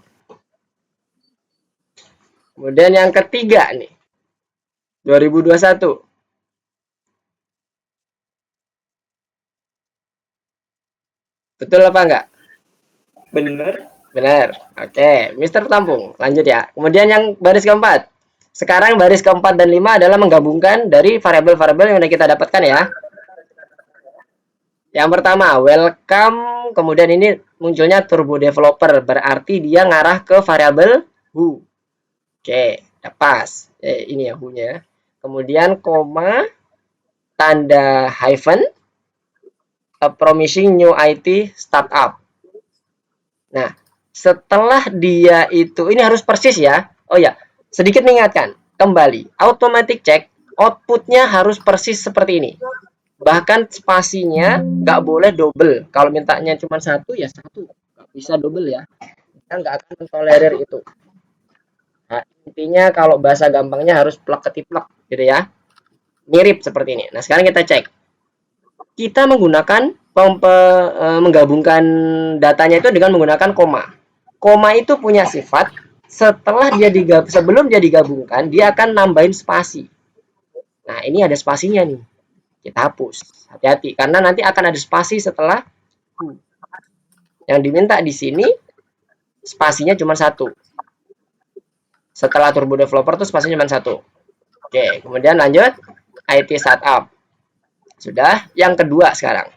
Kemudian yang ketiga nih. 2021. Betul apa enggak? Benar. Benar. Oke, Mister Tampung. Lanjut ya. Kemudian yang baris keempat. Sekarang baris keempat dan 5 adalah menggabungkan dari variabel-variabel yang sudah kita dapatkan ya. Yang pertama, welcome. Kemudian ini munculnya Turbo Developer. Berarti dia ngarah ke variabel who. Oke, udah pas. Ini ya who-nya. Kemudian koma, tanda hyphen, promising new IT startup. Nah, Setelah dia itu, ini harus persis ya. Oh ya, sedikit mengingatkan, kembali, automatic check, outputnya harus persis seperti ini. Bahkan spasinya nggak boleh double. Kalau mintanya cuma satu, ya satu. Nggak bisa double ya. Kita nggak akan mentolerir itu. Nah, intinya kalau bahasa gampangnya harus plek ketiplek gitu ya. Mirip seperti ini. Nah, sekarang kita cek. Kita menggunakan menggabungkan datanya itu dengan menggunakan koma. Koma itu punya sifat setelah dia sebelum dia digabungkan, dia akan nambahin spasi. Nah, ini ada spasinya nih. Kita hapus. Hati-hati karena nanti akan ada spasi setelah yang diminta di sini spasinya cuma satu. Setelah Turbo Developer tuh spasinya cuma satu. Oke, kemudian lanjut IT Startup. Sudah, yang kedua sekarang.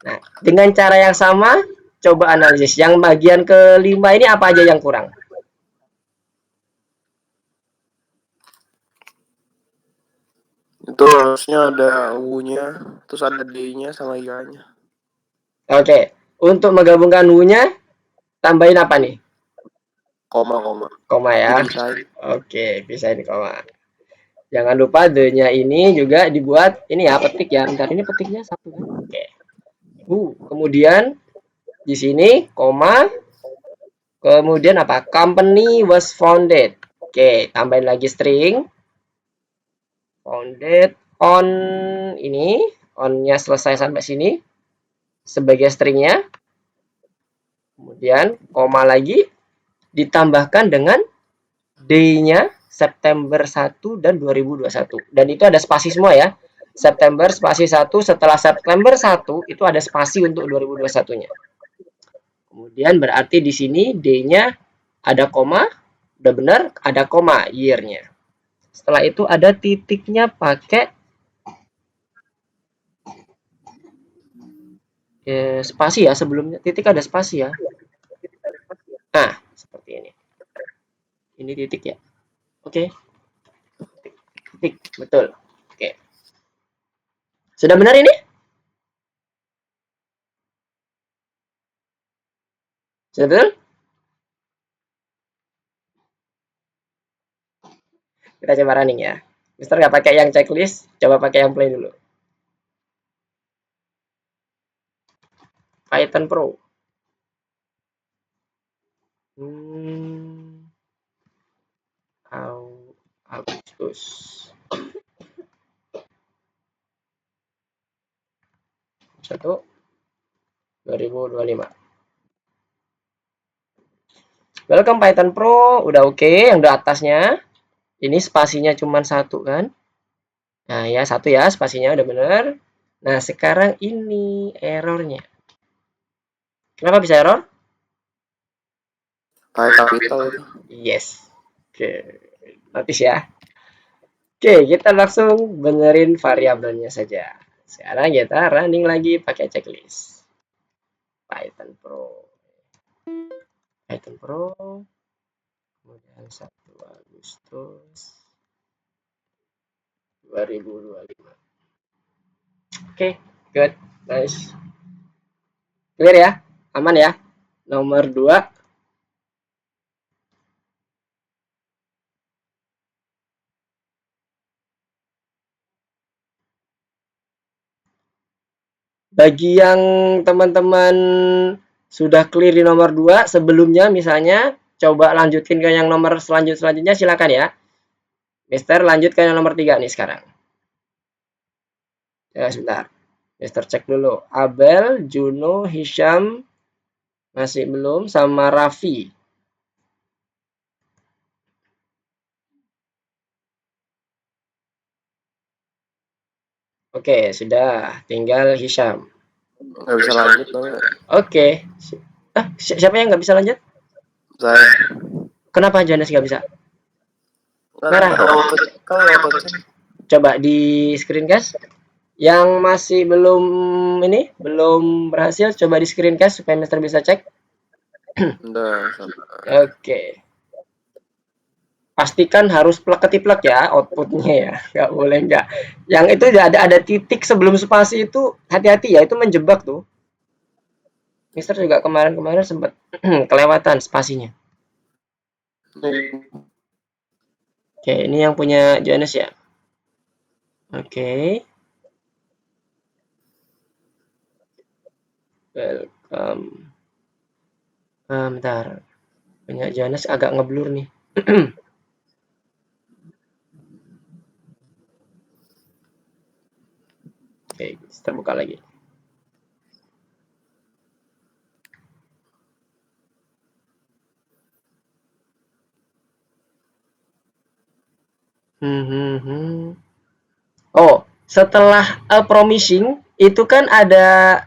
Nah, dengan cara yang sama, coba analisis. Yang bagian kelima ini apa aja yang kurang? Itu harusnya ada U-nya, terus ada D-nya sama I-nya. Oke, untuk menggabungkan U-nya, tambahin apa nih? Koma. Koma ya. Oke, bisa ini koma. Jangan lupa D-nya ini juga dibuat, ini ya, petik ya. Bentar, ini petiknya satu kan? Oke. Kemudian di sini koma, kemudian apa? Company was founded. Oke, tambahin lagi string. Founded on ini, on-nya selesai sampai sini sebagai stringnya. Kemudian koma lagi ditambahkan dengan day-nya September 1 dan 2021. Dan itu ada spasi semua ya. September spasi 1, setelah September 1 itu ada spasi untuk 2021-nya. Kemudian berarti di sini D-nya ada koma, udah benar, ada koma year-nya. Setelah itu ada titiknya pakai spasi ya, sebelumnya titik ada spasi ya. Nah, seperti ini. Ini titik ya. Oke. Titik, betul. Oke. Sudah benar ini? Sudah betul? Kita coba running ya. Mister nggak pakai yang checklist, coba pakai yang play dulu. Python Pro. Agustus. Satu 2025. Welcome Python Pro, udah oke, yang di atasnya. Ini spasinya cuma satu kan? Nah ya satu ya, spasinya udah bener. Nah sekarang ini errornya. Kenapa bisa error? Capital itu. Yes. Oke, notice ya. Oke, kita langsung benerin variabelnya saja. Sekarang kita running lagi pakai checklist. Python Pro. Kemudian 1 Agustus 2025. Oke, good. Nice. Clear ya? Aman ya? Nomor 2. Bagi yang teman-teman sudah clear di nomor 2 sebelumnya misalnya, coba lanjutin ke yang nomor selanjutnya silakan ya. Mister lanjut ke yang nomor 3 nih sekarang. Ya, sebentar. Mister cek dulu. Abel, Juno, Hisham masih belum, sama Raffi. Oke, sudah. Tinggal Hisham. Nggak bisa lanjut namanya. Oke. Siapa yang nggak bisa lanjut? Saya. Kenapa Jonas nggak bisa? Merah. Coba di screencast. Yang masih belum berhasil, coba di screencast supaya Mister bisa cek. Oke. Pastikan harus plek-ketiplek ya outputnya ya, nggak boleh nggak. Yang itu ada titik sebelum spasi itu hati-hati ya, itu menjebak tuh. Mister juga kemarin sempat kelewatan spasinya. Oke, ini yang punya Johannes ya. Oke. Welcome. Bentar. Punya Johannes agak ngeblur nih. Oke, terbuka lagi. Oh, setelah promising itu kan ada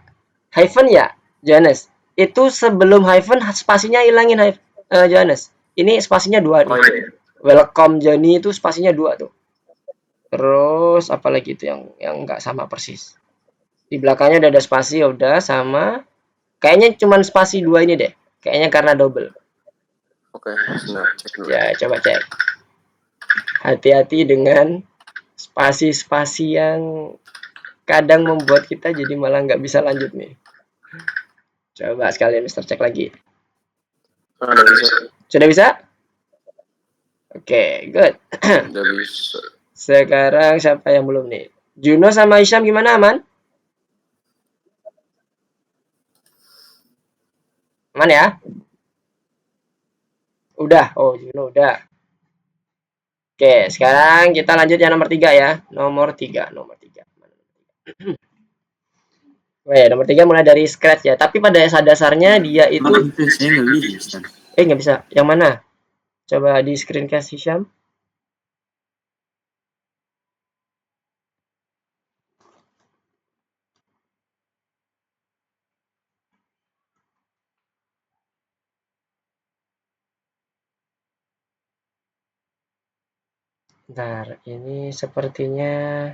hyphen ya, Johannes. Itu sebelum hyphen spasinya hilangin Johannes. Ini spasinya 2 nih. Welcome Johnny itu spasinya 2 tuh. Terus apalagi itu yang nggak sama persis. Di belakangnya udah ada spasi, udah sama. Kayaknya cuman spasi 2 ini deh. Kayaknya karena double. Oke, sebentar, cek dulu. Ya, coba cek. Hati-hati dengan spasi-spasi yang kadang membuat kita jadi malah nggak bisa lanjut nih. Coba sekalian Mister cek lagi. Udah bisa. Sudah bisa? Oke, good. Udah bisa. Sekarang siapa yang belum nih? Juno sama Hisham gimana, aman? Aman ya? Udah. Oh, Juno udah. Oke, sekarang kita lanjut yang nomor 3 ya. Nomor 3. Weh, nomor 3 mulai dari scratch ya. Tapi pada dasarnya dia itu... nggak bisa. Yang mana? Coba di screencast Hisham. Bentar, ini sepertinya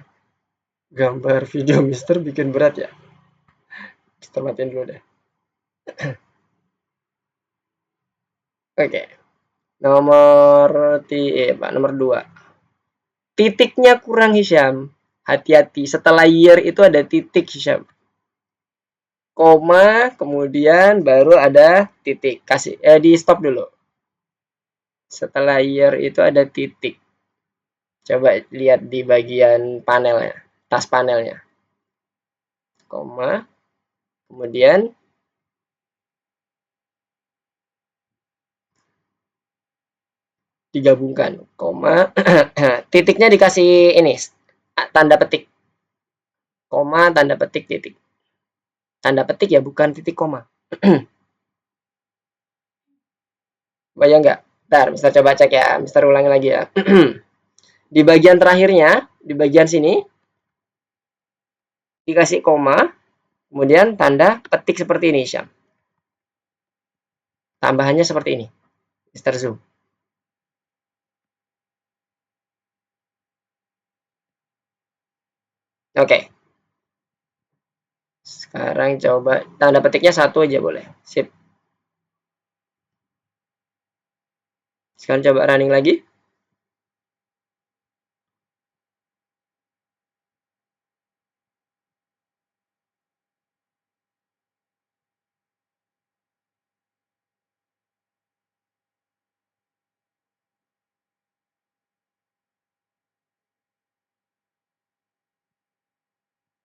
gambar video Mister bikin berat ya. Mister matiin dulu deh. Oke. Nomor 2. Titiknya kurang Hisham. Hati-hati, setelah year itu ada titik Hisham. Koma, kemudian baru ada titik. Kasih di stop dulu. Setelah year itu ada titik. Coba lihat di bagian panelnya, tas panelnya. Koma, kemudian digabungkan, koma, titiknya dikasih ini, tanda petik. Koma, tanda petik, titik. Tanda petik ya, bukan titik koma. Bayang nggak? Ntar, Mister coba cek ya. Mister ulangi lagi ya. Di bagian terakhirnya, di bagian sini, dikasih koma, kemudian tanda petik seperti ini, Syam. Tambahannya seperti ini. Mister zoom. Oke. Sekarang coba tanda petiknya 1 aja boleh. Sip. Sekarang coba running lagi.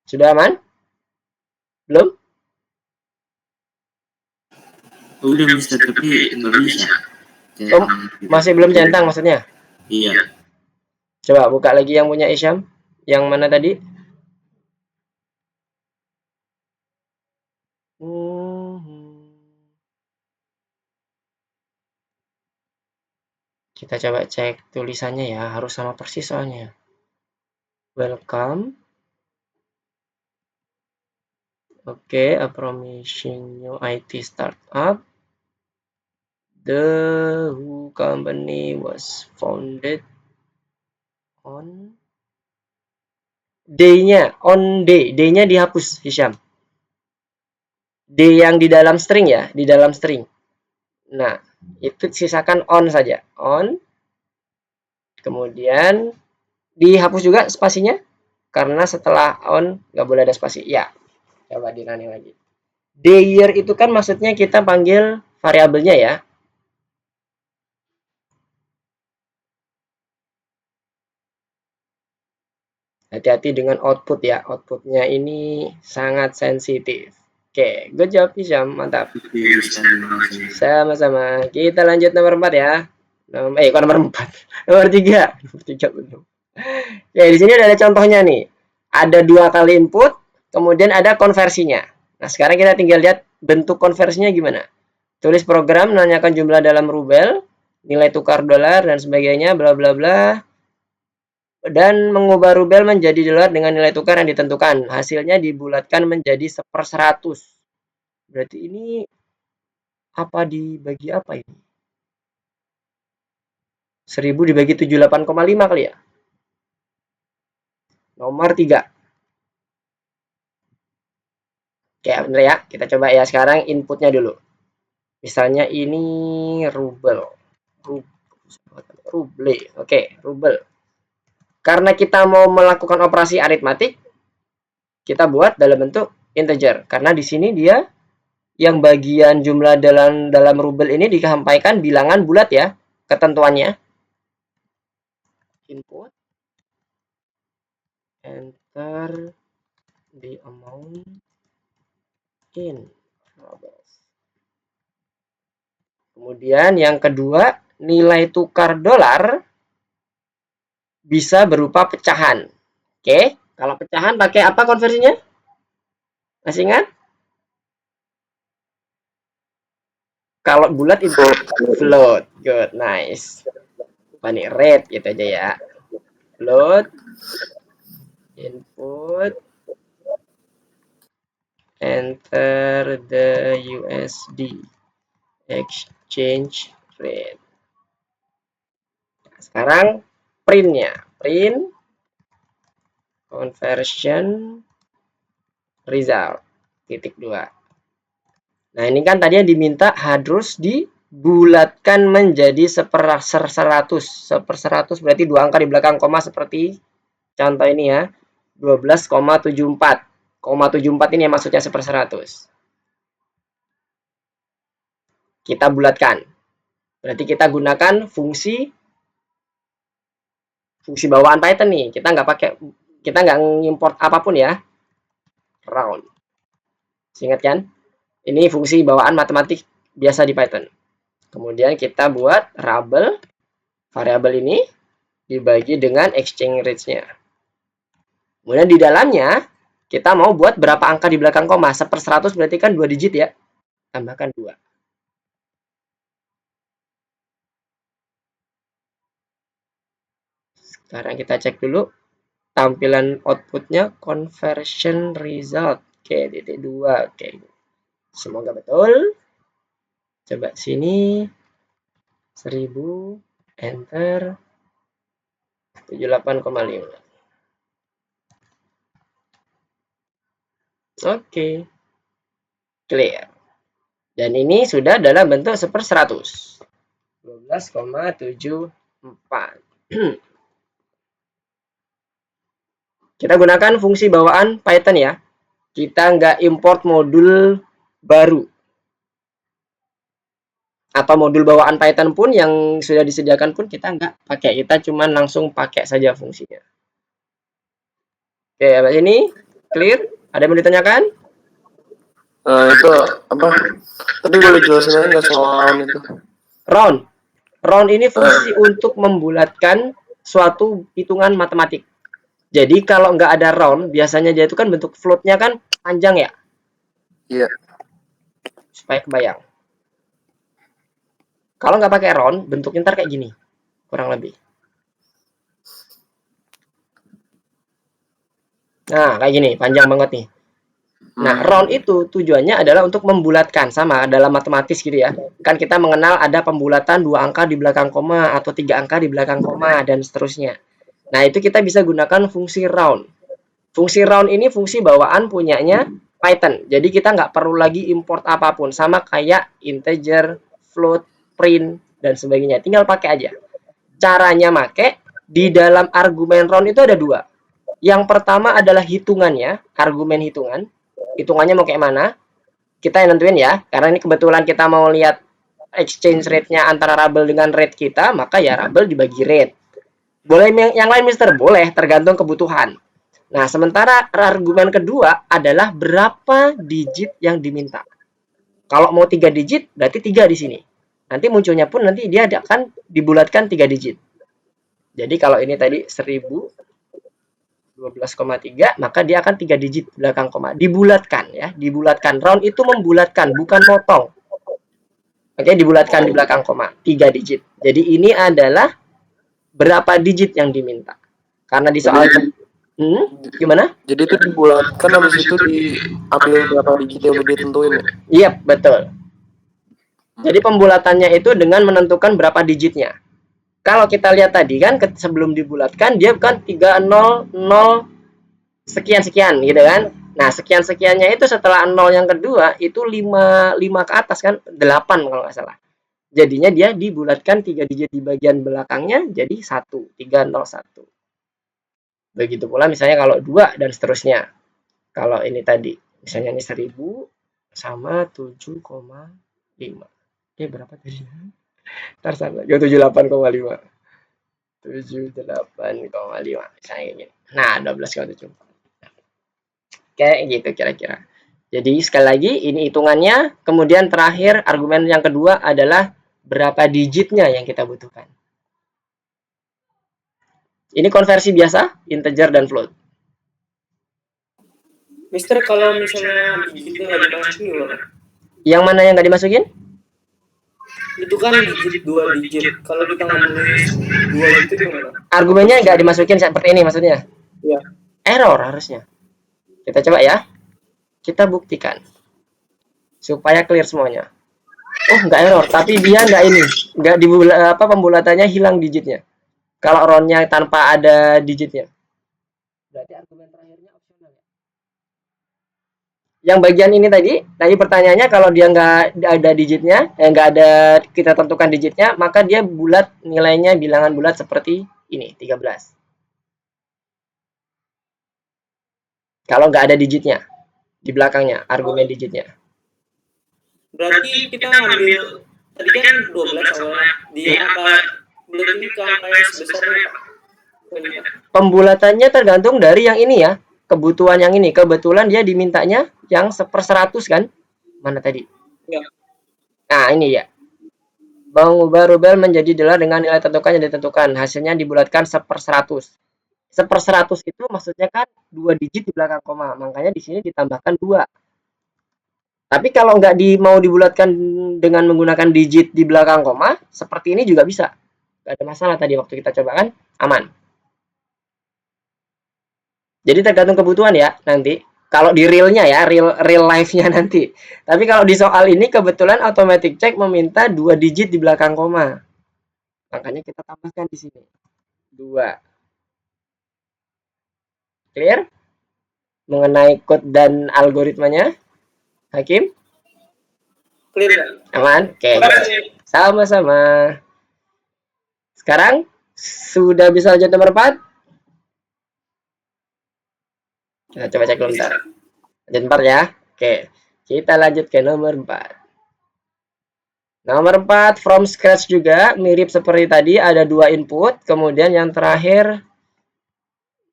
Sudah aman? Belum? Udah Mister, tapi nggak bisa. Oh, masih belum centang maksudnya? Iya. Coba buka lagi yang punya Isyam. Yang mana tadi? Kita coba cek tulisannya ya. Harus sama persis soalnya. Welcome. Oke, a promising new IT startup. The Who company was founded on D-nya, on D. D-nya dihapus, Hisham. D yang di dalam string ya, di dalam string. Nah, itu sisakan on saja. On. Kemudian dihapus juga spasinya. Karena setelah on nggak boleh ada spasi. Ya, coba di running lagi. Day year itu kan maksudnya kita panggil variabelnya ya. Hati-hati dengan output ya. Outputnya ini sangat sensitif. Oke, good job Hisham, mantap. Oke, Ustaz, terima kasih. Sama-sama. Kita lanjut nomor 4 ya. Kok nomor 4? Nomor 3. Nomor 3 belum. Ya, di sini ada contohnya nih. Ada 2 kali input, kemudian ada konversinya. Nah, sekarang kita tinggal lihat bentuk konversinya gimana. Tulis program menanyakan jumlah dalam rubel, nilai tukar dolar dan sebagainya, bla bla bla. Dan mengubah rubel menjadi dolar dengan nilai tukar yang ditentukan. Hasilnya dibulatkan menjadi 1/100. Berarti ini apa dibagi apa ini? 1000 dibagi 78,5 kali ya? Nomor 3. Oke, bener ya. Kita coba ya sekarang inputnya dulu. Misalnya ini rubel. Ruble. Oke, rubel. Karena kita mau melakukan operasi aritmatik, kita buat dalam bentuk integer. Karena di sini dia yang bagian jumlah dalam rubel ini disampaikan bilangan bulat ya, ketentuannya. Input, enter the amount in rubles. Kemudian yang kedua, nilai tukar dolar bisa berupa pecahan. Oke, kalau pecahan pakai apa konversinya? Masih ingat? Kalau bulat itu float. Good, nice. Apa nih? Rate gitu aja ya. Float, input, enter the USD exchange rate. Nah, sekarang printnya. Print conversion result. Titik 2. Nah, ini kan tadi yang diminta harus dibulatkan menjadi 1/100. 1/100 berarti 2 angka di belakang koma seperti contoh ini ya. 12,74. 0,74 ini yang maksudnya 1/100. Kita bulatkan. Berarti kita gunakan fungsi bawaan Python nih. Kita nggak ngimport apapun ya. Round. Ingat kan? Ini fungsi bawaan matematik biasa di Python. Kemudian kita buat rubel, variabel ini dibagi dengan exchange rate-nya. Kemudian di dalamnya kita mau buat berapa angka di belakang koma. 1/100 berarti kan 2 digit ya. Tambahkan 2. Sekarang kita cek dulu tampilan outputnya conversion result. Oke, titik 2. Oke. Semoga betul. Coba sini 1000 enter 78,5. Oke. Clear. Dan ini sudah dalam bentuk 1/100. 12,74. Kita gunakan fungsi bawaan Python ya. Kita nggak import modul baru. Atau modul bawaan Python pun yang sudah disediakan pun kita nggak pakai. Kita cuma langsung pakai saja fungsinya. Oke, sampai sini clear? Ada yang mau ditanyakan? Itu apa? Tadi boleh jelasin aja nggak soal round itu? Round. Round ini fungsi untuk membulatkan suatu hitungan matematik. Jadi kalau nggak ada round, biasanya dia itu kan bentuk float-nya kan panjang ya. Iya. Supaya kebayang. Kalau nggak pakai round, bentuknya ntar kayak gini. Kurang lebih. Nah, kayak gini. Panjang banget nih. Nah, round itu tujuannya adalah untuk membulatkan. Sama dalam matematis gitu ya. Kan kita mengenal ada pembulatan 2 angka di belakang koma atau 3 angka di belakang koma dan seterusnya. Nah, itu kita bisa gunakan fungsi round. Fungsi round ini fungsi bawaan punyanya Python. Jadi kita nggak perlu lagi import apapun. Sama kayak integer, float, print, dan sebagainya. Tinggal pakai aja. Caranya make, di dalam argumen round itu ada 2. Yang pertama adalah hitungannya, argumen hitungan. Hitungannya mau kayak mana? kita yang nentuin ya, karena ini kebetulan kita mau lihat exchange rate-nya antara Rabel dengan rate kita, maka ya Rabel dibagi rate. Boleh yang lain Mister? Boleh, tergantung kebutuhan. Nah, sementara argumen kedua adalah berapa digit yang diminta. Kalau mau 3 digit, berarti 3 di sini. Nanti munculnya pun nanti dia akan dibulatkan 3 digit. Jadi kalau ini tadi 1012,3, maka dia akan 3 digit belakang koma. Dibulatkan ya, dibulatkan. Round itu membulatkan, bukan motong. Oke, dibulatkan di belakang koma, 3 digit. Jadi ini adalah berapa digit yang diminta. Karena di soal gimana? Jadi itu dibulatkan, habis itu diambil berapa digit yang udah ditentuin ya? Iya, betul. Jadi pembulatannya itu dengan menentukan berapa digitnya. Kalau kita lihat tadi kan sebelum dibulatkan dia kan 300 sekian-sekian gitu kan. Nah, sekian-sekiannya itu setelah 0 yang kedua itu 5 ke atas kan, 8 kalau nggak salah. Jadinya dia dibulatkan 3 digit di bagian belakangnya jadi 1, 301. Begitu pula misalnya kalau 2 dan seterusnya. Kalau ini tadi, misalnya ini 1000 sama 7,5. Oke, berapa tadi? Ntar salah, 78,5. 78,5 misalnya gini. Nah, 12,7. Kayak gitu kira-kira. Jadi sekali lagi ini hitungannya, kemudian terakhir argumen yang kedua adalah berapa digitnya yang kita butuhkan. Ini konversi biasa, integer dan float. Mister, kalau misalnya digitnya nggak dimasukin gimana? Yang mana yang nggak dimasukin? Itu kan digit 2 digit. Kalau kita nggak menulis 2 gitu gimana? Argumennya nggak dimasukin seperti ini maksudnya? Iya. Error harusnya. Kita coba ya. Kita buktikan. Supaya clear semuanya. Oh, nggak error. Tapi dia nggak ini. Nggak pembulatannya hilang digitnya. Kalau roundnya tanpa ada digitnya. Berarti argumen terakhirnya opsional ya. Yang bagian ini tadi pertanyaannya kalau dia nggak ada digitnya, nggak ada kita tentukan digitnya, maka dia bulat, nilainya bilangan bulat seperti ini, 13. Kalau nggak ada digitnya di belakangnya, argumen digitnya. Berarti kita ngambil tadi kan 12 awalnya di angka bulat ini ke angka yang sebesarnya Pak. Pembulatannya tergantung dari yang ini ya. Kebutuhan yang ini, kebetulan dia dimintanya yang 1/100 kan? Mana tadi? Ya. Nah, ini ya. Mengubah rubel menjadi dolar dengan nilai tentukan yang ditentukan. Hasilnya dibulatkan 1/100. 1/100 itu maksudnya kan 2 digit di belakang koma. Makanya di sini ditambahkan 2. Tapi kalau nggak mau dibulatkan dengan menggunakan digit di belakang koma, seperti ini juga bisa. Nggak ada masalah tadi waktu kita coba kan, aman. Jadi tergantung kebutuhan ya nanti. Kalau di realnya ya, real life-nya nanti. Tapi kalau di soal ini kebetulan automatic check meminta 2 digit di belakang koma. Makanya kita tambahkan di sini. 2. Clear? Mengenai code dan algoritmanya? Hakim? Clear. Aman? Oke. Sama-sama. Sekarang sudah bisa lanjut nomor 4? Kita coba cek dulu bentar. Lanjut 4 ya. Oke. Kita lanjut ke nomor 4. Nomor 4 from scratch juga. Mirip seperti tadi. Ada 2 input. Kemudian yang terakhir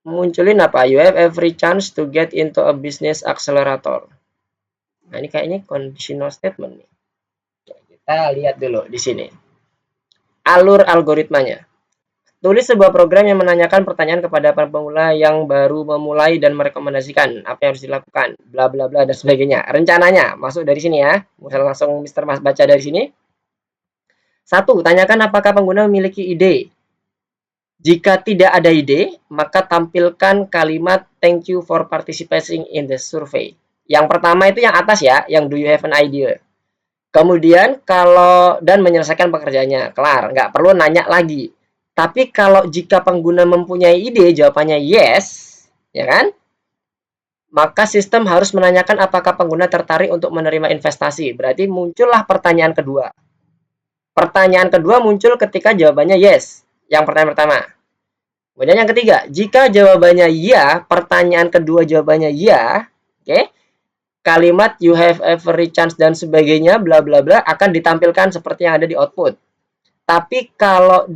munculin apa? You have every chance to get into a business accelerator. Nah ini kayaknya conditional statement nih. Kita lihat dulu di sini. Alur algoritmanya. Tulis sebuah program yang menanyakan pertanyaan kepada para pemula yang baru memulai dan merekomendasikan apa yang harus dilakukan, bla bla bla dan sebagainya. Rencananya masuk dari sini ya. Misal langsung Mr. Mas baca dari sini. 1. Tanyakan apakah pengguna memiliki ide. Jika tidak ada ide, maka tampilkan kalimat thank you for participating in the survey. Yang pertama itu yang atas ya, yang do you have an idea. Kemudian kalau dan menyelesaikan pekerjaannya, kelar, nggak perlu nanya lagi. Tapi kalau jika pengguna mempunyai ide, jawabannya yes, ya kan? Maka sistem harus menanyakan apakah pengguna tertarik untuk menerima investasi. Berarti muncullah pertanyaan kedua. Pertanyaan kedua muncul ketika jawabannya yes. Yang pertanyaan pertama. Kemudian yang ketiga, jika jawabannya ya, pertanyaan kedua jawabannya ya, oke? kalimat you have every chance dan sebagainya bla bla bla akan ditampilkan seperti yang ada di output. Tapi kalau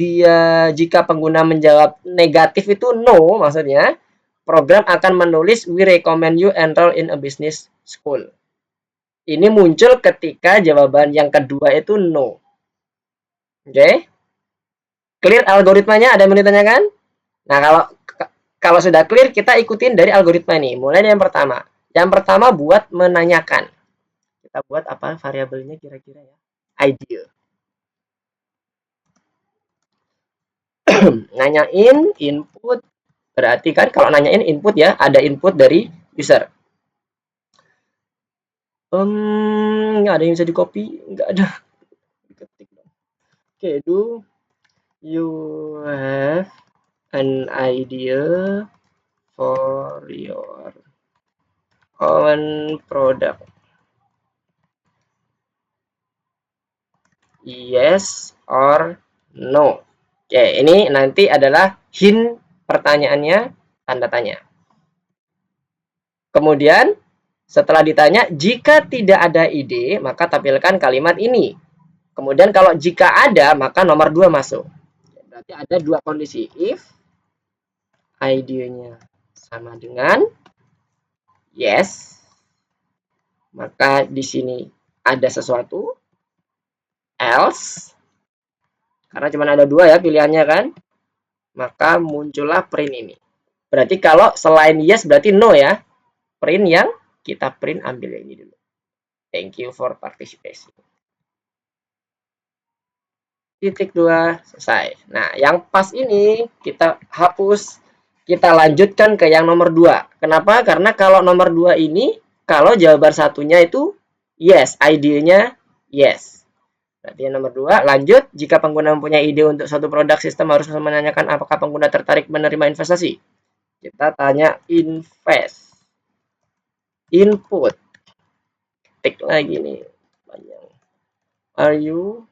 jika pengguna menjawab negatif itu no, maksudnya program akan menulis we recommend you enroll in a business school. Ini muncul ketika jawaban yang kedua itu no. Oke? Clear algoritmanya? Ada yang mau ditanyakan? Nah, kalau sudah clear, kita ikutin dari algoritma ini. Mulai dari yang pertama. Yang pertama buat menanyakan. Kita buat apa variabelnya kira-kira ya? Idea. Nanyain input. Berarti kan kalau nanyain input ya, ada input dari user. Nggak ada yang bisa di copy? Nggak ada. Oke, do you have an idea for your own product? Yes or no? Oke, ini nanti adalah hint pertanyaannya, tanda tanya. Kemudian, setelah ditanya, jika tidak ada ide, maka tampilkan kalimat ini. Kemudian kalau jika ada, maka nomor 2 masuk. Berarti ada dua kondisi. If idenya sama dengan yes, maka di sini ada sesuatu. Else, karena cuma ada 2 ya pilihannya kan, maka muncullah print ini. Berarti kalau selain yes berarti no ya. Print yang kita print ambil yang ini dulu. Thank you for participation. Titik 2 selesai. Nah, yang pas ini kita hapus, kita lanjutkan ke yang nomor 2. Kenapa? Karena kalau nomor 2 ini, kalau jawaban satunya itu yes, idenya yes. Berarti yang nomor 2, lanjut, jika pengguna mempunyai ide untuk suatu produk, sistem harus menanyakan apakah pengguna tertarik menerima investasi. Kita tanya invest. Input. Tik lagi nih. Panjang. Are you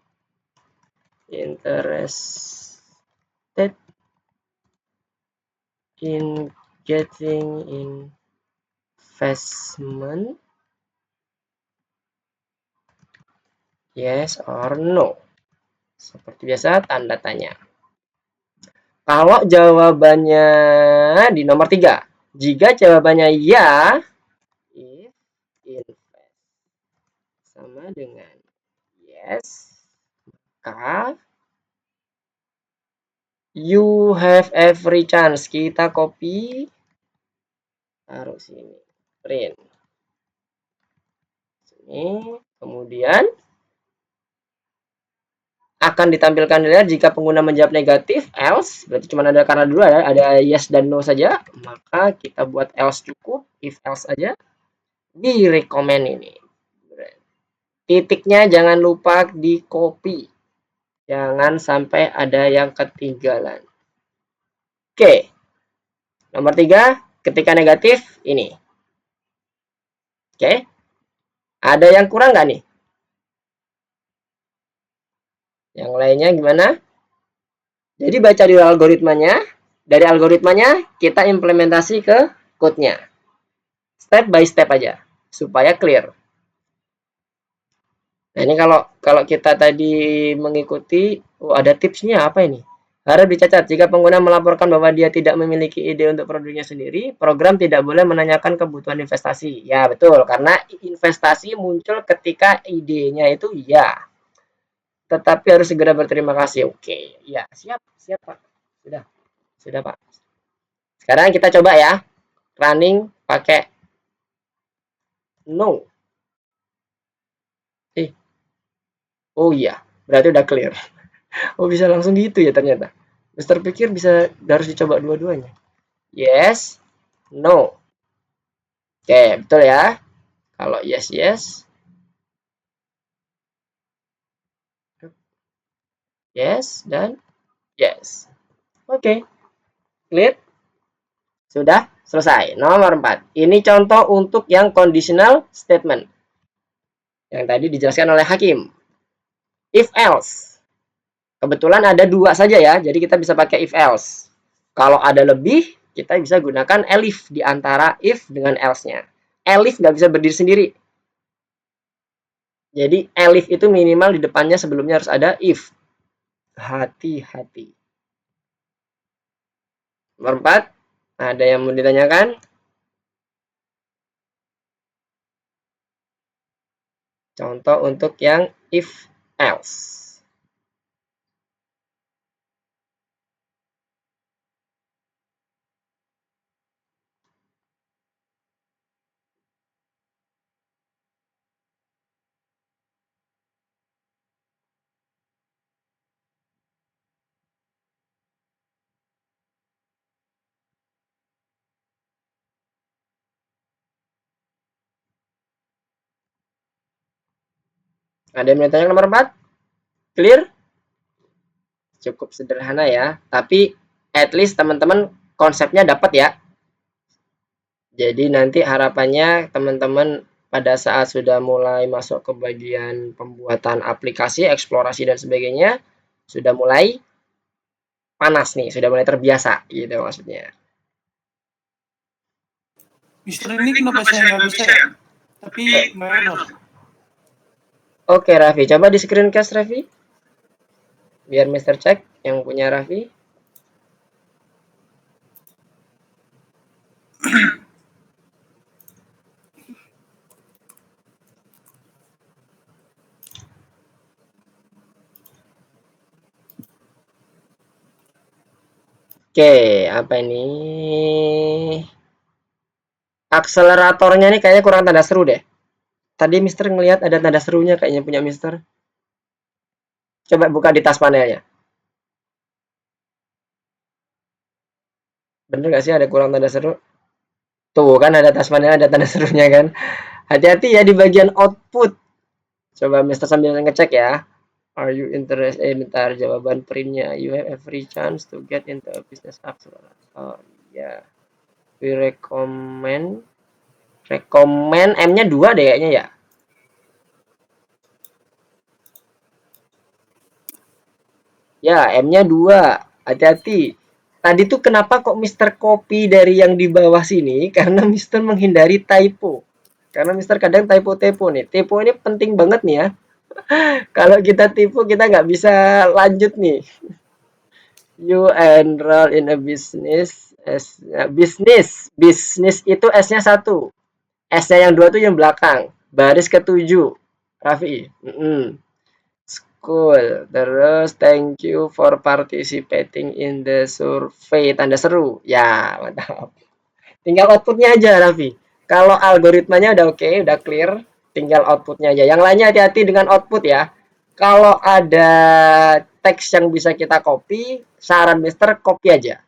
interested in getting investment? Yes or no? Seperti biasa, tanda tanya. Kalau jawabannya di nomor 3. Jika jawabannya ya, if invest sama dengan yes, maka you have every chance. Kita copy, taruh sini, print. Sini, kemudian akan ditampilkan dilihat jika pengguna menjawab negatif, else, berarti cuma ada karena dulu ada yes dan no saja, maka kita buat else cukup, if else aja, di recommend ini. Titiknya jangan lupa di copy, jangan sampai ada yang ketinggalan. Oke, nomor 3, ketika negatif, ini. Oke, ada yang kurang nggak nih? Yang lainnya gimana? Jadi baca di algoritmanya. Dari algoritmanya kita implementasi ke code-nya. Step by step aja supaya clear. Nah, ini kalau kita tadi mengikuti, ada tipsnya apa ini? Harus dicatat. Jika pengguna melaporkan bahwa dia tidak memiliki ide untuk produknya sendiri, program tidak boleh menanyakan kebutuhan investasi. Ya, betul. Karena investasi muncul ketika idenya itu ya. Tetapi harus segera berterima kasih. Oke, ya, siap Pak. Sudah Pak. Sekarang kita coba ya, running pakai no. Oh iya, berarti udah clear. Oh bisa langsung gitu ya ternyata. Mister pikir harus dicoba dua-duanya. Yes, no. Oke, betul ya. Kalau yes, yes. Yes dan yes. Oke. Clear? Sudah selesai. Nomor 4. Ini contoh untuk yang conditional statement. Yang tadi dijelaskan oleh Hakim. If else. Kebetulan ada 2 saja ya. Jadi kita bisa pakai if else. Kalau ada lebih, kita bisa gunakan elif di antara if dengan else-nya. elif nggak bisa berdiri sendiri. Jadi elif itu minimal di depannya sebelumnya harus ada if. Hati-hati. Nomor 4, ada yang mau ditanyakan? Contoh untuk yang if else. Ada yang mau ditanya nomor 4? Clear? Cukup sederhana ya, tapi at least teman-teman konsepnya dapat ya. Jadi nanti harapannya teman-teman pada saat sudah mulai masuk ke bagian pembuatan aplikasi, eksplorasi dan sebagainya, sudah mulai panas nih, sudah mulai terbiasa gitu maksudnya. Mister ini kenapa saya nggak bisa ya? Tapi error. Oke Raffi, coba di screencast Raffi. Biar Mister cek yang punya Raffi. Oke, apa ini? Akseleratornya nih kayaknya kurang tanda seru deh. Tadi Mister ngelihat ada tanda serunya kayaknya punya Mister. Coba buka di tas panelnya. Bener gak sih ada kurang tanda seru? Tuh kan ada tas panel ada tanda serunya kan. Hati-hati ya di bagian output. Coba Mister sambil ngecek ya. Are you interested? Bentar jawaban printnya. You have every chance to get into a business accelerator. Ya. We recommend M-nya 2 deh kayaknya ya. Ya, M-nya 2. Hati-hati. Tadi tuh kenapa kok Mister copy dari yang di bawah sini? Karena Mister menghindari typo. Karena Mister kadang typo-typo nih. Typo ini penting banget nih ya. Kalau kita tipu kita nggak bisa lanjut nih. You enroll in a business. Bisnis itu S-nya 1. S-nya yang 2 tuh yang belakang. Baris ke-7. Raffi. School. Terus thank you for participating in the survey. Tanda seru. Ya, mantap. Tinggal outputnya aja, Raffi. Kalau algoritmanya udah oke, udah clear, tinggal outputnya aja. Yang lainnya hati-hati dengan output ya. Kalau ada teks yang bisa kita copy, saran Mister copy aja.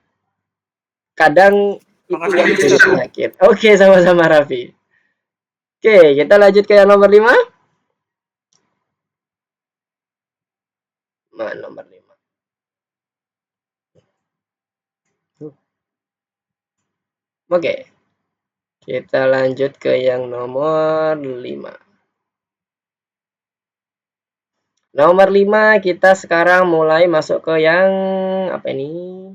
Kadang itu yang jadi penyakit. Oke, sama-sama Raffi. Oke, kita lanjut ke yang nomor 5. Nomor 5. Oke. Kita lanjut ke yang nomor 5. Nomor 5 kita sekarang mulai masuk ke yang apa ini?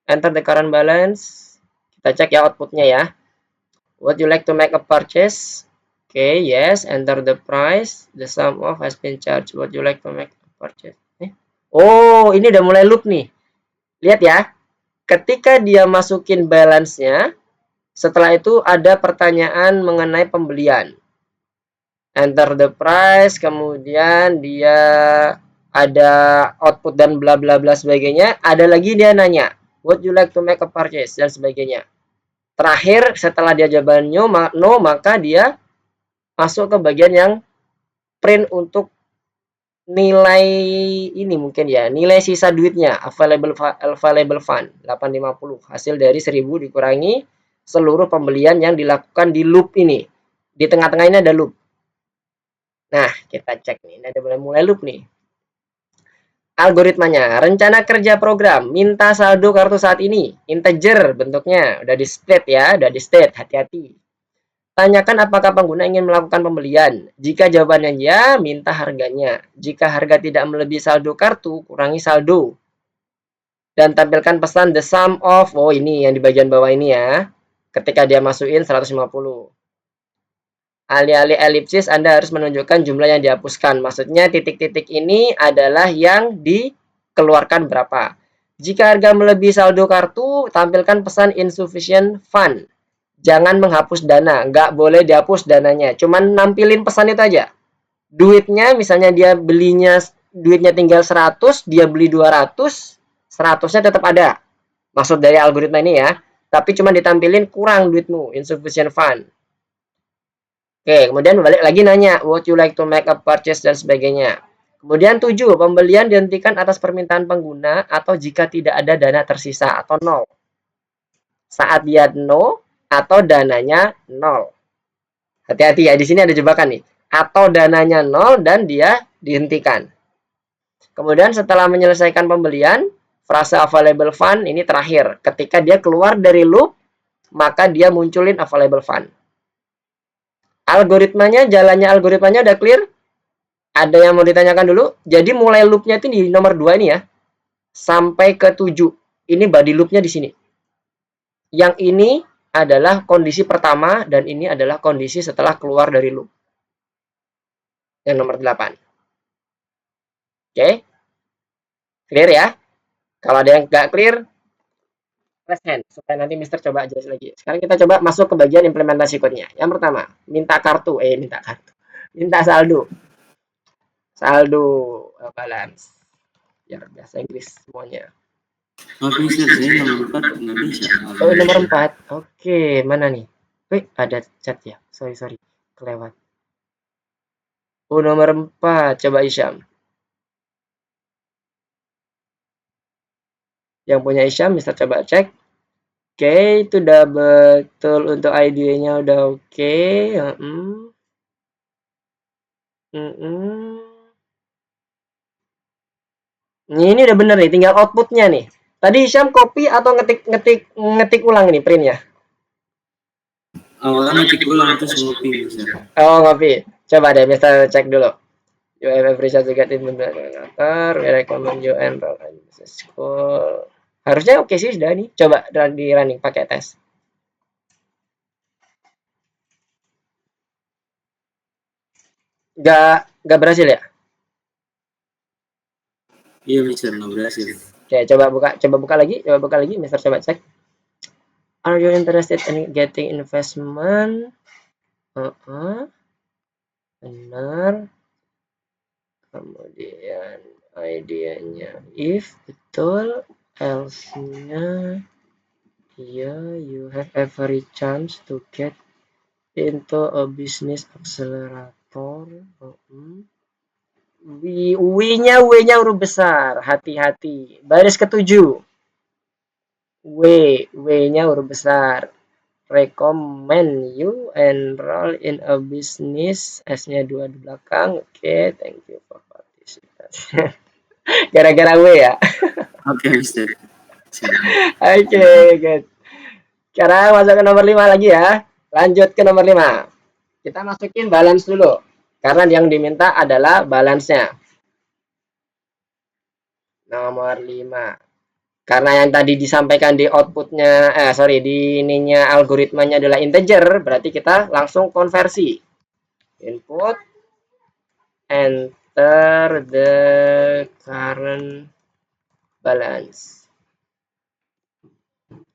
Enter the current balance. Kita cek ya outputnya ya. Would you like to make a purchase? Okay, yes. Enter the price. The sum of has been charged. Would you like to make a purchase? Oh, ini udah mulai loop nih. Lihat ya. Ketika dia masukin balance-nya, setelah itu ada pertanyaan mengenai pembelian. Enter the price, kemudian dia ada output dan bla bla bla sebagainya. Ada lagi dia nanya, would you like to make a purchase dan sebagainya. Terakhir setelah dia jawabannya no, maka dia masuk ke bagian yang print untuk nilai ini mungkin ya, nilai sisa duitnya, available fund 850, hasil dari 1000 dikurangi seluruh pembelian yang dilakukan di loop ini. Di tengah-tengah ini ada loop. Nah, kita cek nih, ini ada mulai loop nih. Algoritmanya, rencana kerja program, minta saldo kartu saat ini, integer bentuknya, udah di state ya, udah di state, hati-hati. Tanyakan apakah pengguna ingin melakukan pembelian. Jika jawabannya ya, minta harganya. Jika harga tidak melebihi saldo kartu, kurangi saldo. Dan tampilkan pesan the sum of, oh ini yang di bagian bawah ini ya, ketika dia masukin 150. Alih-alih elipsis, Anda harus menunjukkan jumlah yang dihapuskan. Maksudnya titik-titik ini adalah yang dikeluarkan berapa. Jika harga melebihi saldo kartu, tampilkan pesan insufficient fund. Jangan menghapus dana, nggak boleh dihapus dananya. Cuman nampilin pesan itu aja. Duitnya, misalnya dia belinya, duitnya tinggal 100, dia beli 200, 100-nya tetap ada. Maksud dari algoritma ini ya. Tapi cuma ditampilin kurang duitmu, insufficient fund. Oke, kemudian balik lagi nanya, would you like to make a purchase dan sebagainya. Kemudian 7, pembelian dihentikan atas permintaan pengguna atau jika tidak ada dana tersisa atau 0. Saat dia no atau dananya 0. Hati-hati ya, di sini ada jebakan nih. Atau dananya 0 dan dia dihentikan. Kemudian setelah menyelesaikan pembelian, frase available fund ini terakhir. Ketika dia keluar dari loop, maka dia munculin available fund. Algoritmanya, jalannya algoritmanya udah clear? Ada yang mau ditanyakan dulu? Jadi mulai loopnya itu di nomor 2 ini ya. Sampai ke 7. Ini body loopnya di sini. Yang ini adalah kondisi pertama dan ini adalah kondisi setelah keluar dari loop. Yang nomor 8. Oke. Clear ya? Kalau ada yang nggak clear, raise hand supaya nanti Mister coba jelas lagi. Sekarang kita coba masuk ke bagian implementasi code-nya. Yang pertama, minta saldo. Saldo balance. Biar bahasa Inggris semuanya. Bisa, saya nomor 4 nggak bisa. Oh, nomor 4. Oke, mana nih? Wih, ada chat ya. Sorry. Kelewat. Oh, nomor 4. Coba Isyam. Yang punya Isyam, Mister coba cek. Oke, itu udah betul untuk ID-nya udah oke. Ini udah bener nih, tinggal outputnya nih. Tadi Isyam copy atau ngetik ulang ini printnya? Awalnya ngetik ulang terus ngopi. Oh, ngopi. Coba deh, Mister cek dulu. You have every chance to get in implementer. We recommend you enroll in business school. Harusnya oke sih sudah nih. Coba di running pakai tes. Gak berhasil ya? Iya, Mister, nggak berhasil. Oke, coba buka lagi, Mister coba cek. Are you interested in getting investment? Benar. Kemudian idenya if betul, else-nya yeah, you have every chance to get into a business accelerator. W-nya huruf besar, hati-hati. Baris ke-7. W-nya huruf besar. Recommend you enroll in a business. S-nya 2 di belakang. Oke, thank you for participation. Gara-gara W ya. Oke, Mister. Oke, good. Sekarang masuk ke nomor 5 lagi ya. Lanjut ke nomor 5. Kita masukin balance dulu. Karena yang diminta adalah balance-nya. Nomor 5. Karena yang tadi disampaikan di outputnya, di ininya algoritmanya adalah integer, berarti kita langsung konversi. Input, enter the current balance.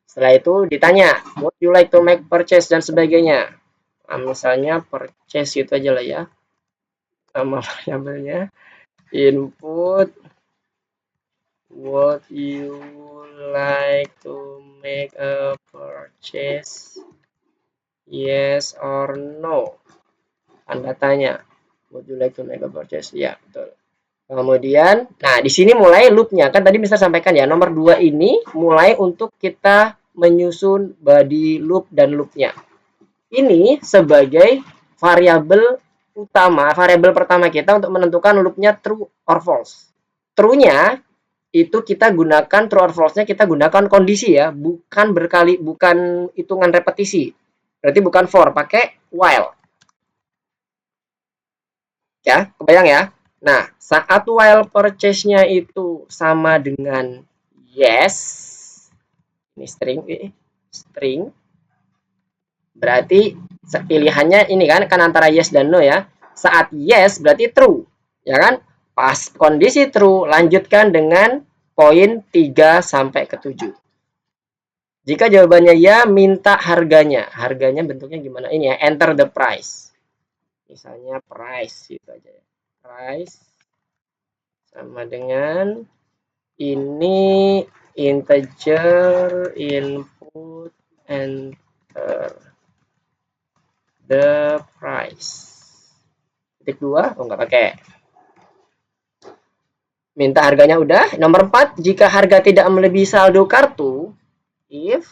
Setelah itu ditanya, would you like to make purchase dan sebagainya. Nah, misalnya purchase itu aja lah ya. Nama variabelnya input, would you like to make a purchase, yes or no. Anda tanya, would you like to make a purchase? Ya, betul. Kemudian, nah di sini mulai loopnya. Kan tadi Mister sampaikan ya, nomor 2 ini mulai untuk kita menyusun body loop dan loopnya. Ini sebagai variabel utama, variabel pertama kita untuk menentukan loopnya true or false. True-nya itu kita gunakan true or false-nya kita gunakan kondisi ya, bukan hitungan repetisi. Berarti bukan for, pakai while. Ya, kebayang ya? Nah, saat while purchase-nya itu sama dengan yes, ini string, berarti Pilihannya ini kan antara yes dan no ya. Saat yes berarti true, ya kan? Pas kondisi true, lanjutkan dengan poin 3 sampai ke 7. Jika jawabannya ya, minta harganya. Harganya bentuknya gimana? Ini ya, enter the price. Misalnya price gitu aja ya. Price sama dengan ini integer input enter the price. Titik 2, oh nggak pakai. Minta harganya udah. Nomor 4, jika harga tidak melebihi saldo kartu, if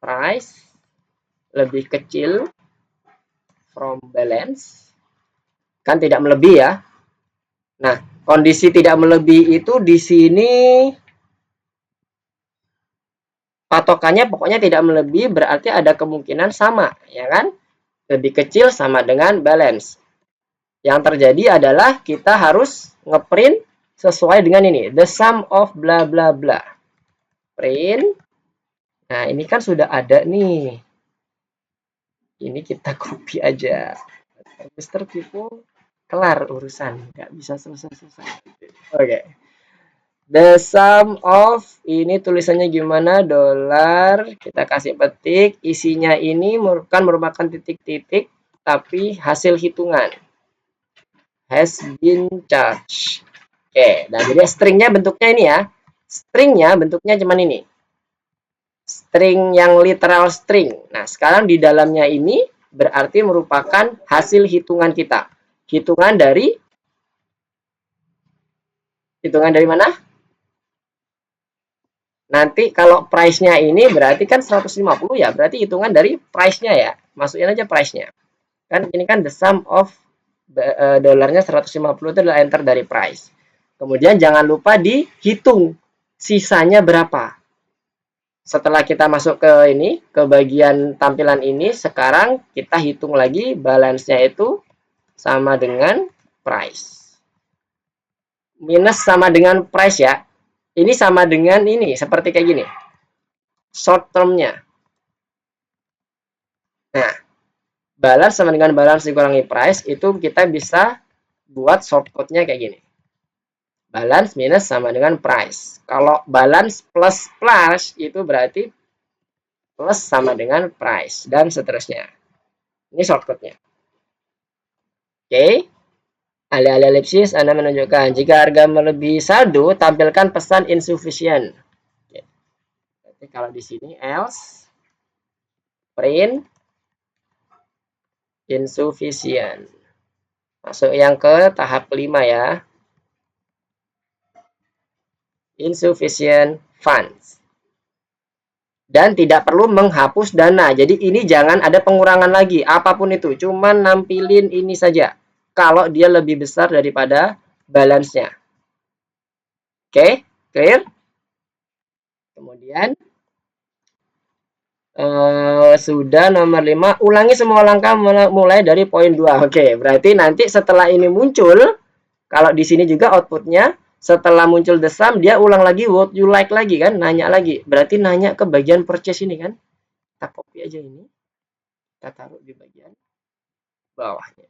price lebih kecil from balance, kan tidak melebihi ya. Nah, kondisi tidak melebihi itu di sini patokannya pokoknya tidak melebihi, berarti ada kemungkinan sama, ya kan? Lebih kecil sama dengan balance. Yang terjadi adalah kita harus ngeprint sesuai dengan ini, the sum of bla bla bla. Print. Nah, ini kan sudah ada nih. Ini kita copy aja. Mr. People, kelar urusan, nggak bisa selesai-selesai. Oke. The sum of, ini tulisannya gimana? $, kita kasih petik, isinya ini bukan merupakan titik-titik, tapi hasil hitungan. Has been charged. Oke, dan jadi stringnya bentuknya ini ya. Stringnya bentuknya cuman ini. String yang literal string. Nah, sekarang di dalamnya ini berarti merupakan hasil hitungan kita. Hitungan dari mana? Nanti kalau price-nya ini berarti kan 150 ya, berarti hitungan dari price-nya ya. Masukin aja price-nya. Kan ini kan the sum of dolarnya 150 itu adalah enter dari price. Kemudian jangan lupa dihitung sisanya berapa. Setelah kita masuk ke ini, ke bagian tampilan ini, sekarang kita hitung lagi balance-nya itu sama dengan price. Minus sama dengan price ya. Ini sama dengan ini, seperti kayak gini. Short term-nya. Nah, balance sama dengan balance dikurangi price, itu kita bisa buat shortcut-nya kayak gini. Balance minus sama dengan price. Kalau balance plus plus, itu berarti plus sama dengan price, dan seterusnya. Ini shortcut-nya. Oke. Alih-alih ellipsis, Anda menunjukkan jika harga melebihi saldo, tampilkan pesan insufficient. Oke. Jadi kalau di sini else print insufficient. Masuk yang ke tahap kelima ya. Insufficient funds. Dan tidak perlu menghapus dana. Jadi ini jangan ada pengurangan lagi, apapun itu. Cuman nampilin ini saja. Kalau dia lebih besar daripada balance-nya. Oke, clear? Kemudian sudah nomor 5, ulangi semua langkah mulai dari poin 2. Oke, berarti nanti setelah ini muncul, kalau di sini juga outputnya, setelah muncul the sum, dia ulang lagi what you like lagi kan, nanya lagi. Berarti nanya ke bagian purchase ini kan. Kita copy aja ini. Kita taruh di bagian bawahnya.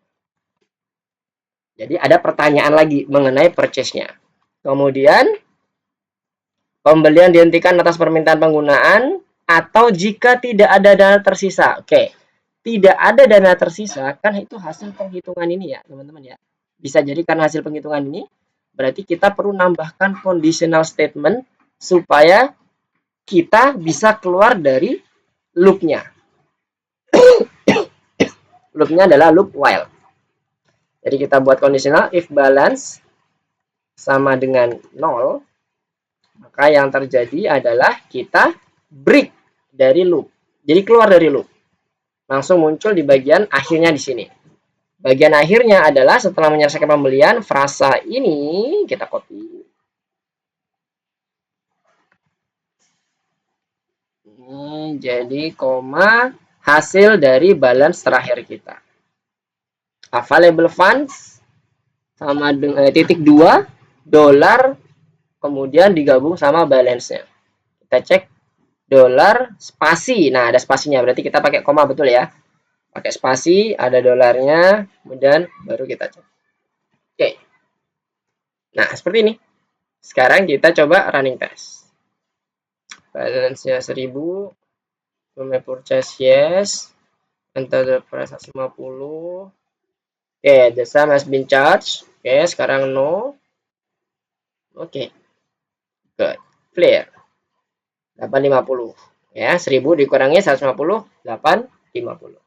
Jadi ada pertanyaan lagi mengenai purchase-nya. Kemudian pembelian dihentikan atas permintaan penggunaan atau jika tidak ada dana tersisa. Oke. Tidak ada dana tersisa kan itu hasil penghitungan ini ya, teman-teman ya. Bisa jadi karena hasil penghitungan ini berarti kita perlu nambahkan conditional statement supaya kita bisa keluar dari loop-nya. Loop-nya adalah loop while. Jadi kita buat conditional if balance sama dengan 0, maka yang terjadi adalah kita break dari loop. Jadi keluar dari loop. Langsung muncul di bagian akhirnya di sini. Bagian akhirnya adalah setelah menyelesaikan pembelian, frasa ini kita copy. Ini jadi koma hasil dari balance terakhir kita. Available funds sama dengan titik 2 $, kemudian digabung sama balance-nya. Kita cek $, spasi. Nah, ada spasinya, berarti kita pakai koma betul ya. pakai spasi, ada dolarnya, kemudian baru kita cek. Oke. Nah, seperti ini. Sekarang kita coba running test. Balance-nya 1000. May purchase yes. Enter the price 50. Oke, the sum has been charged. Oke, sekarang no. Oke. Good. Clear. 850. Ya, 1000 dikurangi 150, 850.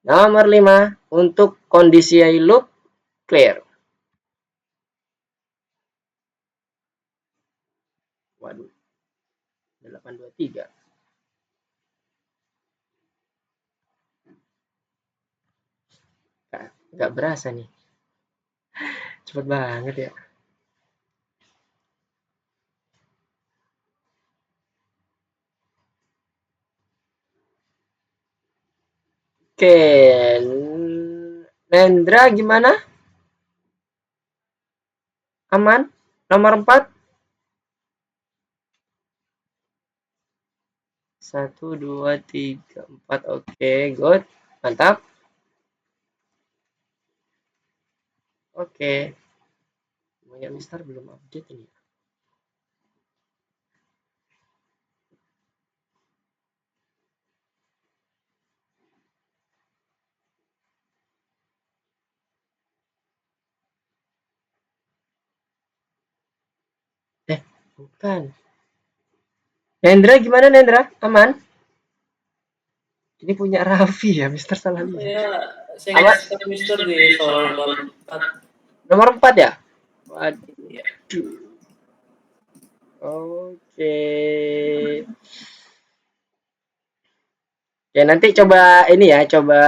Nomor 5, untuk kondisi loop clear. Waduh. 823. Nggak berasa nih. Cepet banget ya. Oke. Nendra gimana? Aman? Nomor 4. 1, 2, 3, 4. Oke, good. Mantap. Oke. Banyak Mister belum update ini. Bukan. Nendra gimana Nendra? Aman? Ini punya Raffi ya, Mister salah lihat. Saya ngasih Mister di soal nomor 4. Nomor 4 ya? Waduh. Iya. Oke. Ya nanti coba ini ya, coba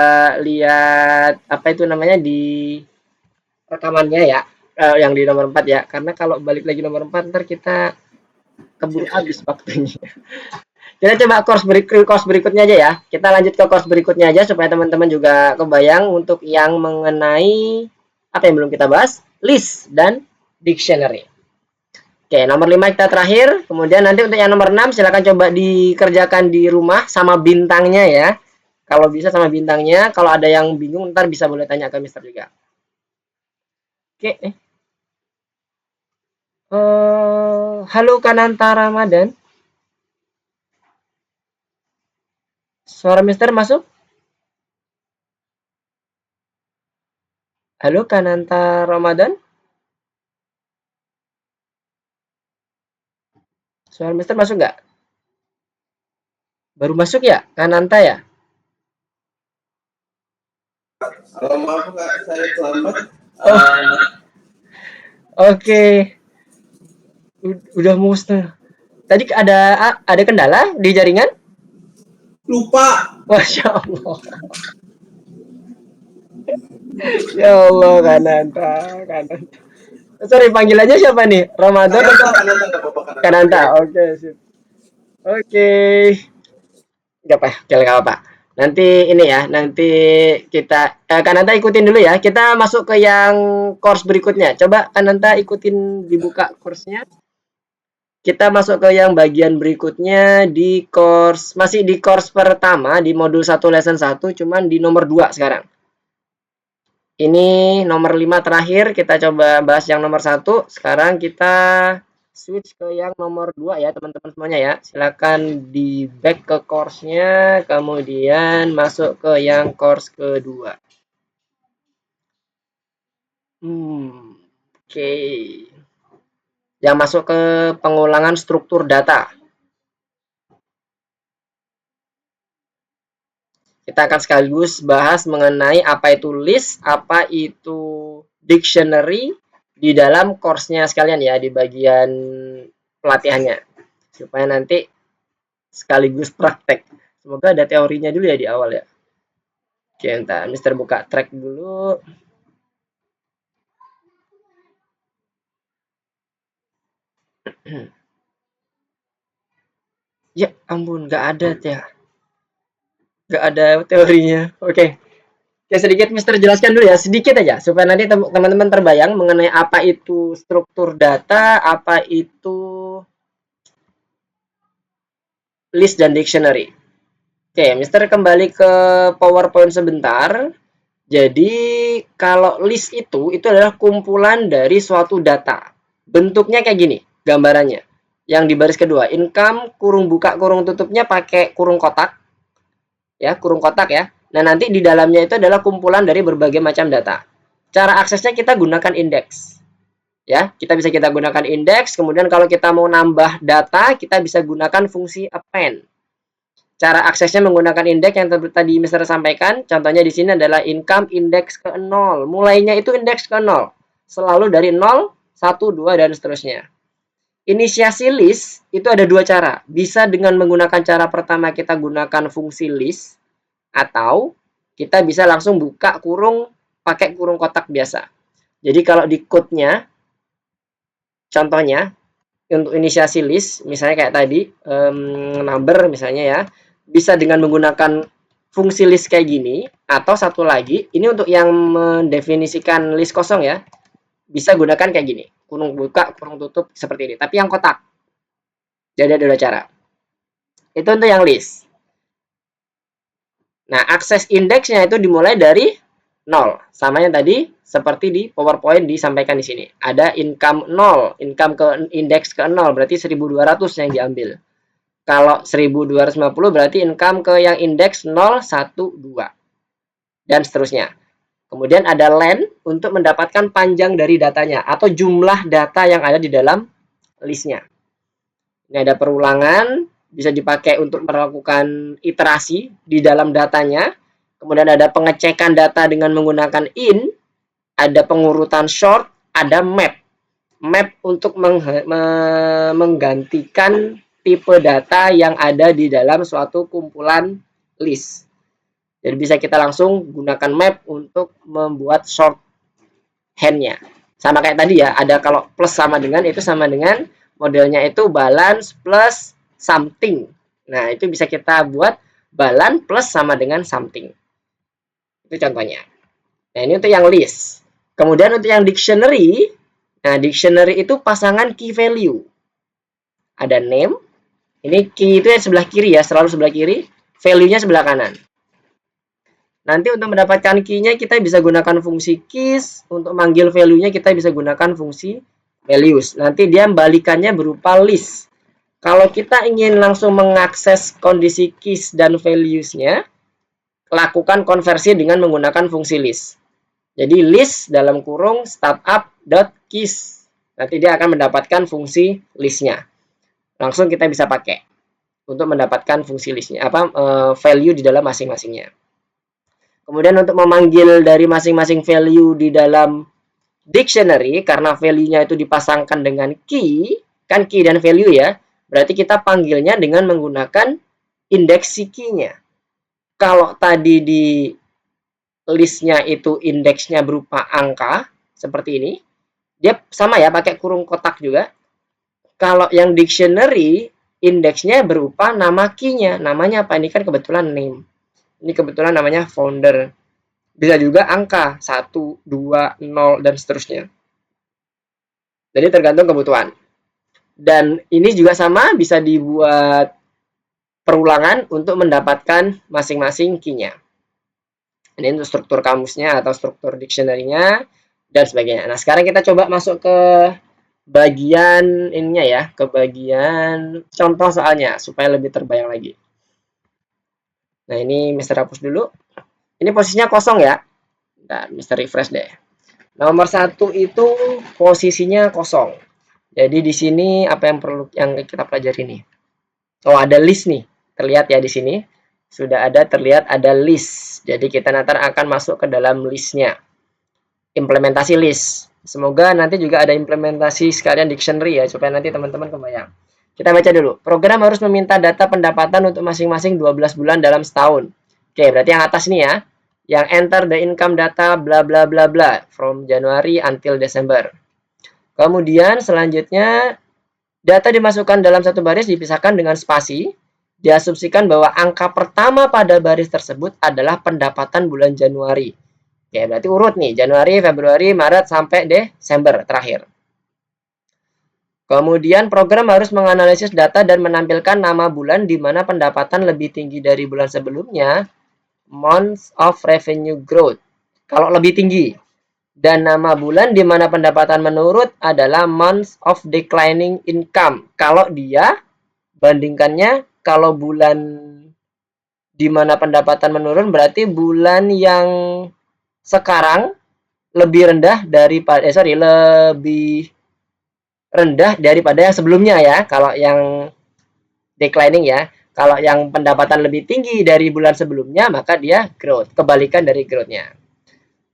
lihat apa itu namanya di rekamannya ya, yang di nomor 4 ya. Karena kalau balik lagi nomor 4 ntar kita keburu habis waktunya. Kita coba course berikutnya aja ya. Kita lanjut ke course berikutnya aja supaya teman-teman juga kebayang untuk yang mengenai apa yang belum kita bahas, list dan dictionary. Oke, nomor 5 kita terakhir. Kemudian nanti untuk yang nomor 6 silakan coba dikerjakan di rumah sama bintangnya ya. Kalau bisa sama bintangnya, kalau ada yang bingung ntar bisa boleh tanya ke Mister juga. Oke. Halo Kananta Ramadan. Suara Mister masuk? Halo Kananta Ramadan. Suara Mister masuk nggak? Baru masuk ya? Kananta ya? Kalau maaf Kak, saya terlambat. Oke. Udah mau setengah. Tadi ada kendala di jaringan? Lupa. Masya Allah. Ya Allah, Kananta. Sorry, panggilannya siapa nih? Ramadan atau Kananta? Oke, sip. Oke. Enggak apa. Nanti ini ya, nanti kita Kananta ikutin dulu ya. Kita masuk ke yang course berikutnya. Coba Kananta ikutin, dibuka course-nya. Kita masuk ke yang bagian berikutnya di course, masih di course pertama di modul 1 lesson 1, cuman di nomor 2 sekarang. Ini nomor 5 terakhir, kita coba bahas yang nomor 1. Sekarang kita switch ke yang nomor 2 ya teman-teman semuanya ya. Silakan di back ke course-nya, kemudian masuk ke yang course kedua. Oke. Yang masuk ke pengulangan struktur data. Kita akan sekaligus bahas mengenai apa itu list, apa itu dictionary di dalam course-nya sekalian ya, di bagian pelatihannya. Supaya nanti sekaligus praktek. Semoga ada teorinya dulu ya di awal ya. Oke, entar Mister buka track dulu. Ya ampun, nggak ada ya. Nggak ada teorinya. Oke. Oke, sedikit Mister jelaskan dulu ya, sedikit aja supaya nanti teman-teman terbayang mengenai apa itu struktur data, apa itu list dan dictionary. Oke, Oke, Mister kembali ke PowerPoint sebentar. Jadi kalau list itu adalah kumpulan dari suatu data. Bentuknya kayak gini, gambarannya. Yang di baris kedua, income kurung buka kurung tutupnya pakai kurung kotak. Ya, kurung kotak ya. Nah, nanti di dalamnya itu adalah kumpulan dari berbagai macam data. Cara aksesnya kita gunakan indeks. Ya, kita gunakan indeks, kemudian kalau kita mau nambah data, kita bisa gunakan fungsi append. Cara aksesnya menggunakan indeks yang tadi Mister sampaikan. Contohnya di sini adalah income indeks ke 0. Mulainya itu indeks ke 0. Selalu dari 0, 1, 2, dan seterusnya. Inisiasi list itu ada dua cara. Bisa dengan menggunakan cara pertama kita gunakan fungsi list. Atau kita bisa langsung buka kurung pakai kurung kotak biasa. Jadi kalau di code-nya, contohnya untuk inisiasi list, misalnya kayak tadi, number misalnya ya, bisa dengan menggunakan fungsi list kayak gini, atau satu lagi, ini untuk yang mendefinisikan list kosong ya, bisa gunakan kayak gini, kurung buka, kurung tutup, seperti ini, tapi yang kotak. Jadi ada dua cara. Itu untuk yang list. Nah, akses indeksnya itu dimulai dari 0, sama yang tadi, seperti di PowerPoint disampaikan di sini. Ada income 0, income ke indeks ke 0, berarti 1200 yang diambil. Kalau 1250 berarti income ke yang indeks 0, 1, 2. Dan seterusnya. Kemudian ada len untuk mendapatkan panjang dari datanya atau jumlah data yang ada di dalam listnya. Ini ada perulangan, bisa dipakai untuk melakukan iterasi di dalam datanya. Kemudian ada pengecekan data dengan menggunakan in, ada pengurutan short, ada map. Map untuk menggantikan tipe data yang ada di dalam suatu kumpulan list. Jadi bisa kita langsung gunakan map untuk membuat shorthand-nya. Sama kayak tadi ya, ada kalau plus sama dengan, itu sama dengan modelnya itu balance plus something. Nah, itu bisa kita buat balance plus sama dengan something. Itu contohnya. Nah, ini untuk yang list. Kemudian untuk yang dictionary, nah dictionary itu pasangan key value. Ada name, ini key itu yang sebelah kiri ya, selalu sebelah kiri, value-nya sebelah kanan. Nanti untuk mendapatkan key-nya kita bisa gunakan fungsi keys, untuk manggil value-nya kita bisa gunakan fungsi values. Nanti dia balikannya berupa list. Kalau kita ingin langsung mengakses kondisi keys dan values-nya, lakukan konversi dengan menggunakan fungsi list. Jadi list dalam kurung startup.keys. Nanti dia akan mendapatkan fungsi list-nya. Langsung kita bisa pakai untuk mendapatkan fungsi listnya, value di dalam masing-masingnya. Kemudian untuk memanggil dari masing-masing value di dalam dictionary, karena value-nya itu dipasangkan dengan key, kan key dan value ya, berarti kita panggilnya dengan menggunakan indeks key-nya. Kalau tadi di listnya itu indeksnya berupa angka, seperti ini, dia sama ya, pakai kurung kotak juga. Kalau yang dictionary, indeksnya berupa nama key-nya. Namanya apa? Ini kan kebetulan name. Ini kebetulan namanya founder. Bisa juga angka 1, 2, 0, dan seterusnya. Jadi tergantung kebutuhan. Dan ini juga sama, bisa dibuat perulangan untuk mendapatkan masing-masing key-nya. Ini untuk struktur kamusnya atau struktur dictionary-nya, dan sebagainya. Nah, sekarang kita coba masuk ke bagian ininya ya, ke bagian contoh soalnya supaya lebih terbayang lagi. Nah, ini Mister hapus dulu. Ini posisinya kosong ya. Nah, Mister refresh deh. Nomor 1 itu posisinya kosong. Jadi di sini apa yang perlu yang kita pelajari nih? Oh, ada list nih. Terlihat ya di sini. Sudah ada terlihat ada list. Jadi kita nanti akan masuk ke dalam listnya. Implementasi list. Semoga nanti juga ada implementasi sekalian dictionary ya, supaya nanti teman-teman kebayang. Kita baca dulu. Program harus meminta data pendapatan untuk masing-masing 12 bulan dalam setahun. Oke, berarti yang atas nih ya. Yang enter the income data bla bla bla bla from January until December. Kemudian selanjutnya data dimasukkan dalam satu baris dipisahkan dengan spasi. Diasumsikan bahwa angka pertama pada baris tersebut adalah pendapatan bulan Januari. Oke, berarti urut nih, Januari, Februari, Maret, sampai Desember terakhir. Kemudian program harus menganalisis data dan menampilkan nama bulan di mana pendapatan lebih tinggi dari bulan sebelumnya, months of revenue growth, kalau lebih tinggi. Dan nama bulan di mana pendapatan menurun adalah months of declining income. Kalau dia bandingkannya, kalau bulan di mana pendapatan menurun berarti bulan yang sekarang lebih rendah daripada lebih rendah daripada yang sebelumnya ya. Kalau yang declining ya. Kalau yang pendapatan lebih tinggi dari bulan sebelumnya, maka dia growth, kebalikan dari growth-nya.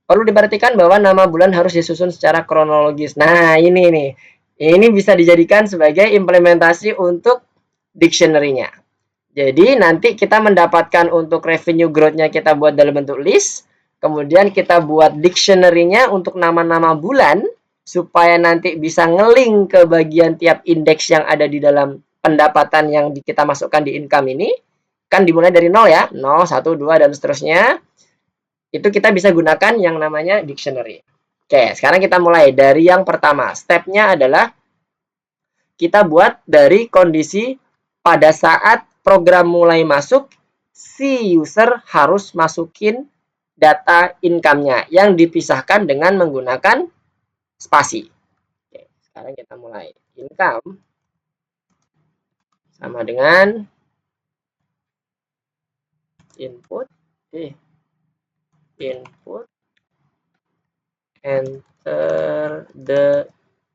Perlu diperhatikan bahwa nama bulan harus disusun secara kronologis. Nah, ini nih. Ini bisa dijadikan sebagai implementasi untuk dictionary-nya. Jadi, nanti kita mendapatkan untuk revenue growth-nya kita buat dalam bentuk list. Kemudian kita buat dictionary-nya untuk nama-nama bulan, supaya nanti bisa nge-link ke bagian tiap indeks yang ada di dalam pendapatan yang kita masukkan di income ini. Kan dimulai dari 0 ya, 0, 1, 2, dan seterusnya. Itu kita bisa gunakan yang namanya dictionary. Oke, sekarang kita mulai dari yang pertama. Step-nya adalah kita buat dari kondisi pada saat program mulai masuk, si user harus masukin data income-nya yang dipisahkan dengan menggunakan spasi. Oke, sekarang kita mulai. Income sama dengan input, input, enter the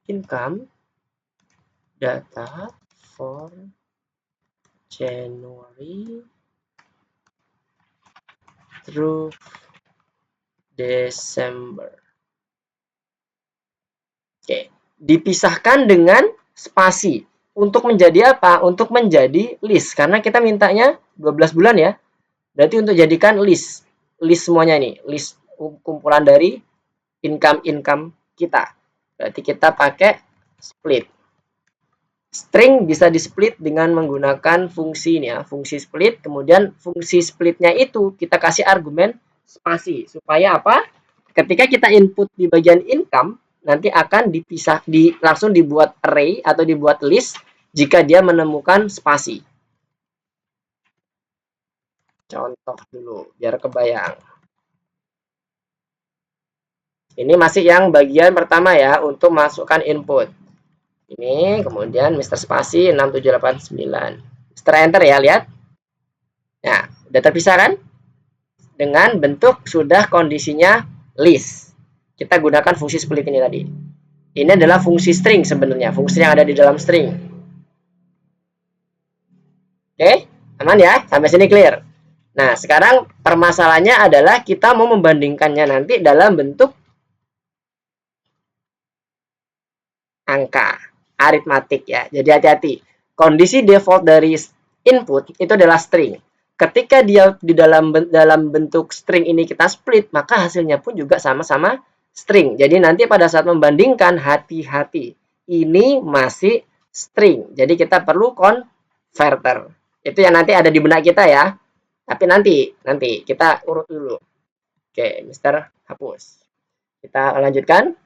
income data for January through December. Oke, dipisahkan dengan spasi. Untuk menjadi apa? Untuk menjadi list. Karena kita mintanya 12 bulan ya. Berarti untuk jadikan list. List semuanya nih. List kumpulan dari income-income kita. Berarti kita pakai split. String bisa di-split dengan menggunakan fungsi ini ya. Fungsi split. Kemudian fungsi splitnya itu kita kasih argumen spasi. Supaya apa? Ketika kita input di bagian income, nanti akan langsung dibuat array atau dibuat list jika dia menemukan spasi. Contoh dulu biar kebayang. Ini masih yang bagian pertama ya untuk masukkan input. Ini kemudian Mr. Spasi 6789. Mr. Enter ya, lihat. Nah, udah terpisah kan? Dengan bentuk sudah kondisinya list. Kita gunakan fungsi split ini tadi. Ini adalah fungsi string sebenarnya, fungsi yang ada di dalam string. Oke, aman ya? Sampai sini clear. Nah, sekarang permasalahannya adalah kita mau membandingkannya nanti dalam bentuk angka, aritmatik ya. Jadi hati-hati. Kondisi default dari input itu adalah string. Ketika dia di dalam bentuk string ini kita split, maka hasilnya pun juga sama-sama string. Jadi nanti pada saat membandingkan, hati-hati. Ini masih string. Jadi kita perlu converter. Itu yang nanti ada di benak kita ya. Tapi nanti kita urut dulu. Oke, Mister hapus. Kita lanjutkan.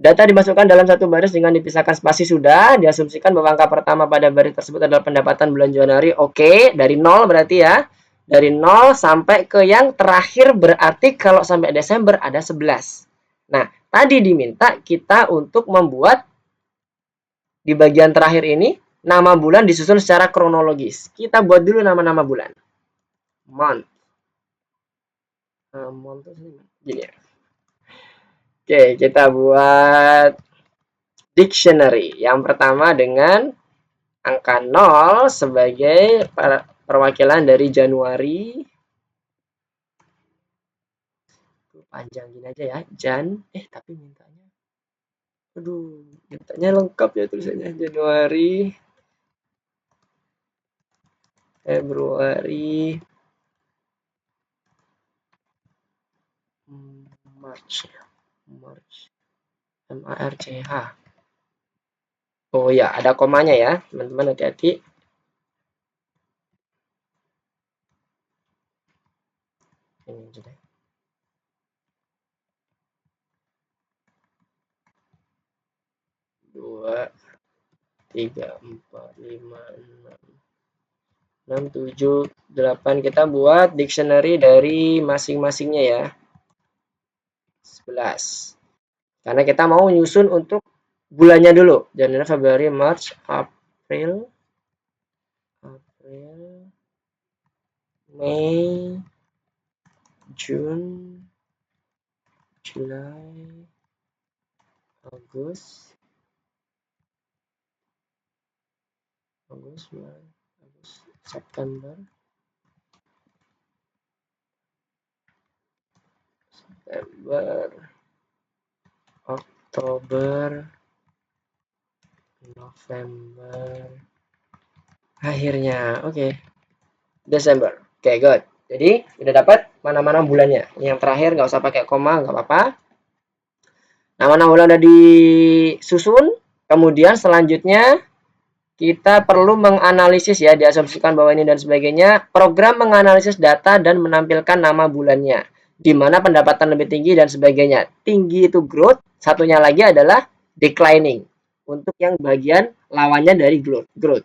Data dimasukkan dalam satu baris dengan dipisahkan spasi sudah. Diasumsikan bahwa angka pertama pada baris tersebut adalah pendapatan bulan Januari. Oke, dari 0 berarti ya. Dari 0 sampai ke yang terakhir berarti kalau sampai Desember ada 11. Nah, tadi diminta kita untuk membuat di bagian terakhir ini nama bulan disusun secara kronologis. Kita buat dulu nama-nama bulan. Month. Month gini ya. Oke, kita buat dictionary. Yang pertama dengan angka 0 sebagai perwakilan dari Januari. Panjang gini aja ya. Tapi mintanya. Aduh, mintanya lengkap ya tulisannya. Januari, Februari, March, MARCH. Oh ya, ada komanya ya, teman-teman, hati-hati. Ini sudah. 2, 3, 4, 5, 6, 7, 8. Kita buat dictionary dari masing-masingnya ya. 11. Karena kita mau nyusun untuk bulannya dulu. Januari, Februari, March, April, Mei, June, July, Agustus, September, Oktober, November, akhirnya oke. Desember. Oke, good. Jadi udah dapat mana-mana bulannya. Yang terakhir nggak usah pakai koma, nggak apa-apa. Nama-nama bulan udah disusun. Kemudian selanjutnya kita perlu menganalisis ya, diasumsikan bahwa ini dan sebagainya. Program menganalisis data dan menampilkan nama bulannya. Di mana pendapatan lebih tinggi dan sebagainya. Tinggi itu growth, satunya lagi adalah declining. Untuk yang bagian lawannya dari growth.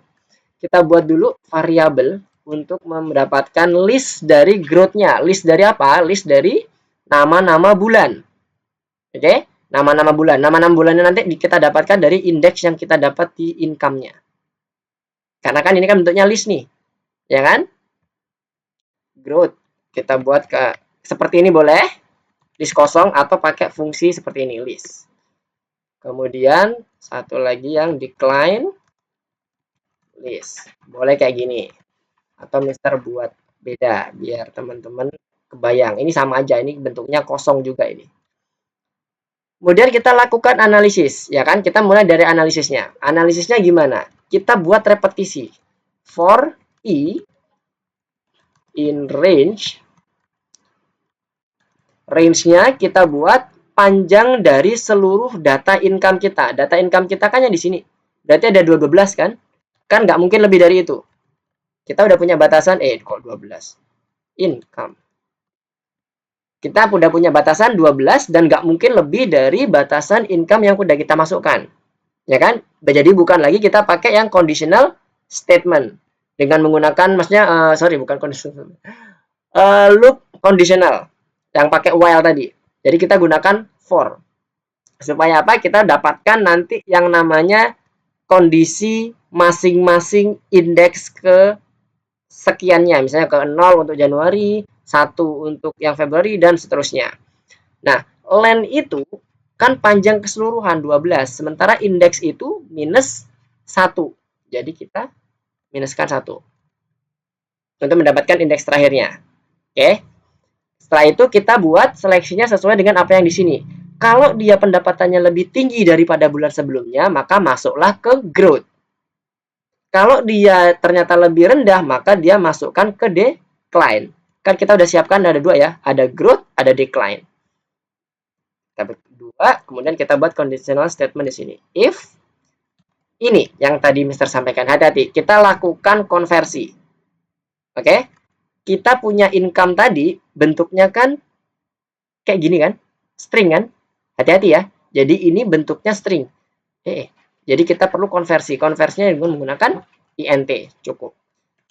Kita buat dulu variabel untuk mendapatkan list dari growth-nya. List dari apa? List dari nama-nama bulan. Oke? Nama-nama bulan. Nama-nama bulannya nanti kita dapatkan dari indeks yang kita dapat di income-nya. Karena kan ini kan bentuknya list nih. Ya kan? Growth. Kita buat ke seperti ini boleh. List kosong atau pakai fungsi seperti ini, list. Kemudian satu lagi yang decline list. Boleh kayak gini. Atau Mister buat beda biar teman-teman kebayang. Ini sama aja, ini bentuknya kosong juga ini. Kemudian kita lakukan analisis, ya kan? Kita mulai dari analisisnya. Analisisnya gimana? Kita buat repetisi. For E in range. Range-nya kita buat panjang dari seluruh data income kita. Data income kita kan yang di sini. Berarti ada 12 kan? Kan nggak mungkin lebih dari itu. Kita udah punya batasan, kok 12. Income. Kita udah punya batasan 12 dan nggak mungkin lebih dari batasan income yang udah kita masukkan. Ya kan? Jadi bukan lagi kita pakai yang conditional statement. Dengan menggunakan, maksudnya, bukan conditional. Loop conditional. Yang pakai while tadi. Jadi kita gunakan for. Supaya apa? Kita dapatkan nanti yang namanya kondisi masing-masing indeks ke sekiannya, misalnya ke 0 untuk Januari, 1 untuk yang Februari, dan seterusnya. Nah, length itu kan panjang keseluruhan 12, sementara indeks itu minus 1. Jadi kita minuskan 1 untuk mendapatkan indeks terakhirnya. Oke. Setelah itu kita buat seleksinya sesuai dengan apa yang di sini. Kalau dia pendapatannya lebih tinggi daripada bulan sebelumnya, maka masuklah ke growth. Kalau dia ternyata lebih rendah, maka dia masukkan ke decline. Kan kita udah siapkan ada 2 ya. Ada growth, ada decline. Kita buat 2, kemudian kita buat conditional statement di sini. If, ini yang tadi Mister sampaikan. Hati-hati, kita lakukan konversi. Oke? Kita punya income tadi, bentuknya kan kayak gini kan? String kan? Hati-hati ya. Jadi ini bentuknya string. Jadi kita perlu konversi. Konversinya dengan menggunakan int. Cukup.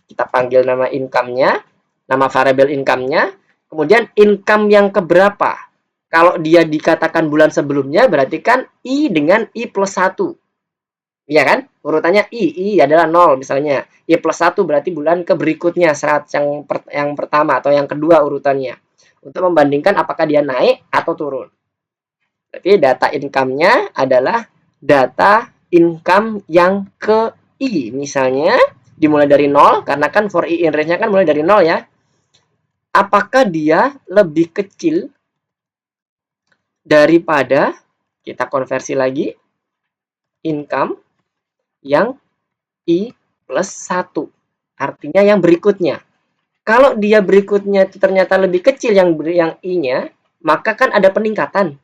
Kita panggil nama income-nya, nama variabel income-nya, kemudian income yang keberapa. Kalau dia dikatakan bulan sebelumnya, berarti kan I dengan I plus 1. Iya kan? Urutannya I adalah 0 misalnya. I plus 1 berarti bulan ke berikutnya, yang pertama atau yang kedua urutannya. Untuk membandingkan apakah dia naik atau turun. Berarti data income-nya adalah data income yang ke I. Misalnya dimulai dari 0, karena kan for I in range-nya kan mulai dari 0 ya. Apakah dia lebih kecil daripada, kita konversi lagi, income yang I plus 1. Artinya yang berikutnya. Kalau dia berikutnya ternyata lebih kecil yang I-nya, maka kan ada peningkatan.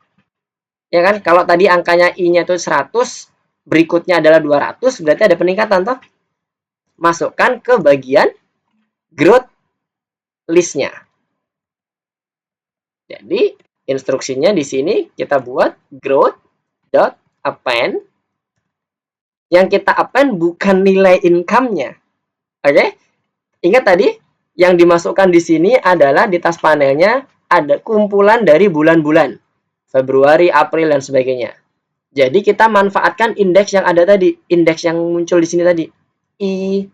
Ya kan? Kalau tadi angkanya I-nya itu 100, berikutnya adalah 200, berarti ada peningkatan toh. Masukkan ke bagian growth list-nya. Jadi, instruksinya di sini kita buat growth.append Yang kita append bukan nilai income-nya. Oke? Ingat tadi, yang dimasukkan di sini adalah di task panelnya ada kumpulan dari bulan-bulan. Februari, April, dan sebagainya. Jadi kita manfaatkan indeks yang ada tadi. Indeks yang muncul di sini tadi. I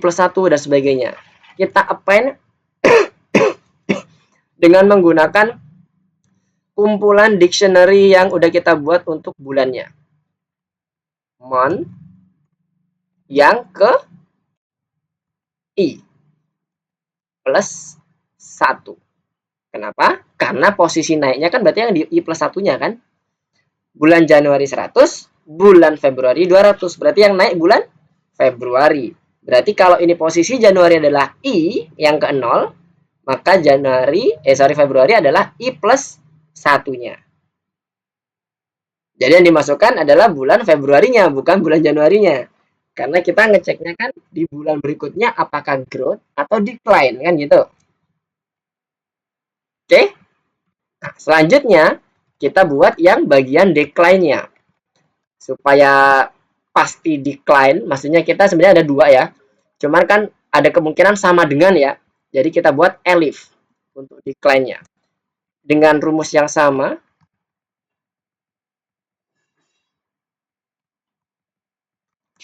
plus 1, dan sebagainya. Kita append dengan menggunakan kumpulan dictionary yang udah kita buat untuk bulannya. Month yang ke I plus 1. Kenapa? Karena posisi naiknya kan berarti yang di I plus 1-nya kan. Bulan Januari 100, bulan Februari 200. Berarti yang naik bulan Februari. Berarti kalau ini posisi Januari adalah I yang ke 0, maka Februari adalah I plus 1-nya. Jadi yang dimasukkan adalah bulan Februarinya, bukan bulan Januarinya. Karena kita ngeceknya kan di bulan berikutnya apakah growth atau decline, kan gitu. Oke? Nah, selanjutnya kita buat yang bagian decline-nya. Supaya pasti decline, maksudnya kita sebenarnya ada 2 ya. Cuman kan ada kemungkinan sama dengan ya. Jadi kita buat elif untuk decline-nya. Dengan rumus yang sama.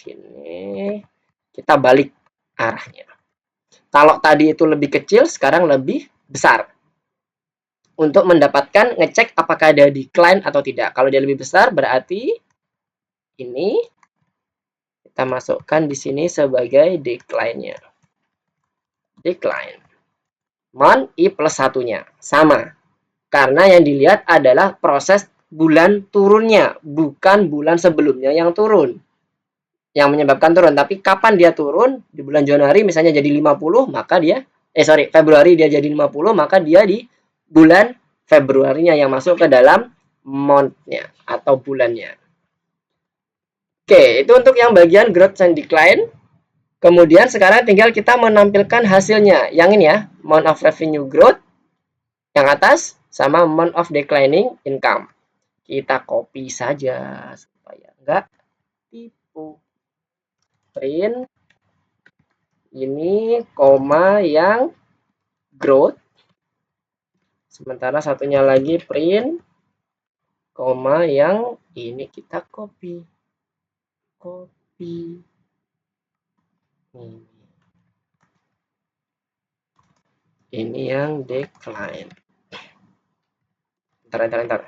Ini kita balik arahnya. Kalau tadi itu lebih kecil, sekarang lebih besar. Untuk mendapatkan ngecek apakah ada decline atau tidak. Kalau dia lebih besar berarti ini kita masukkan di sini sebagai decline-nya. Decline. Month I plus 1-nya. Sama. Karena yang dilihat adalah proses bulan turunnya, bukan bulan sebelumnya yang turun. Yang menyebabkan turun, tapi kapan dia turun? Di bulan Januari misalnya jadi 50, maka dia Februari dia jadi 50, maka dia di bulan Februarinya yang masuk ke dalam month-nya atau bulannya. Oke, itu untuk yang bagian growth and decline. Kemudian sekarang tinggal kita menampilkan hasilnya. Yang ini ya, month of revenue growth yang atas sama month of declining income. Kita copy saja supaya enggak tipu. Print ini koma yang growth, sementara satunya lagi print koma yang ini kita copy ini yang decline. Bentar.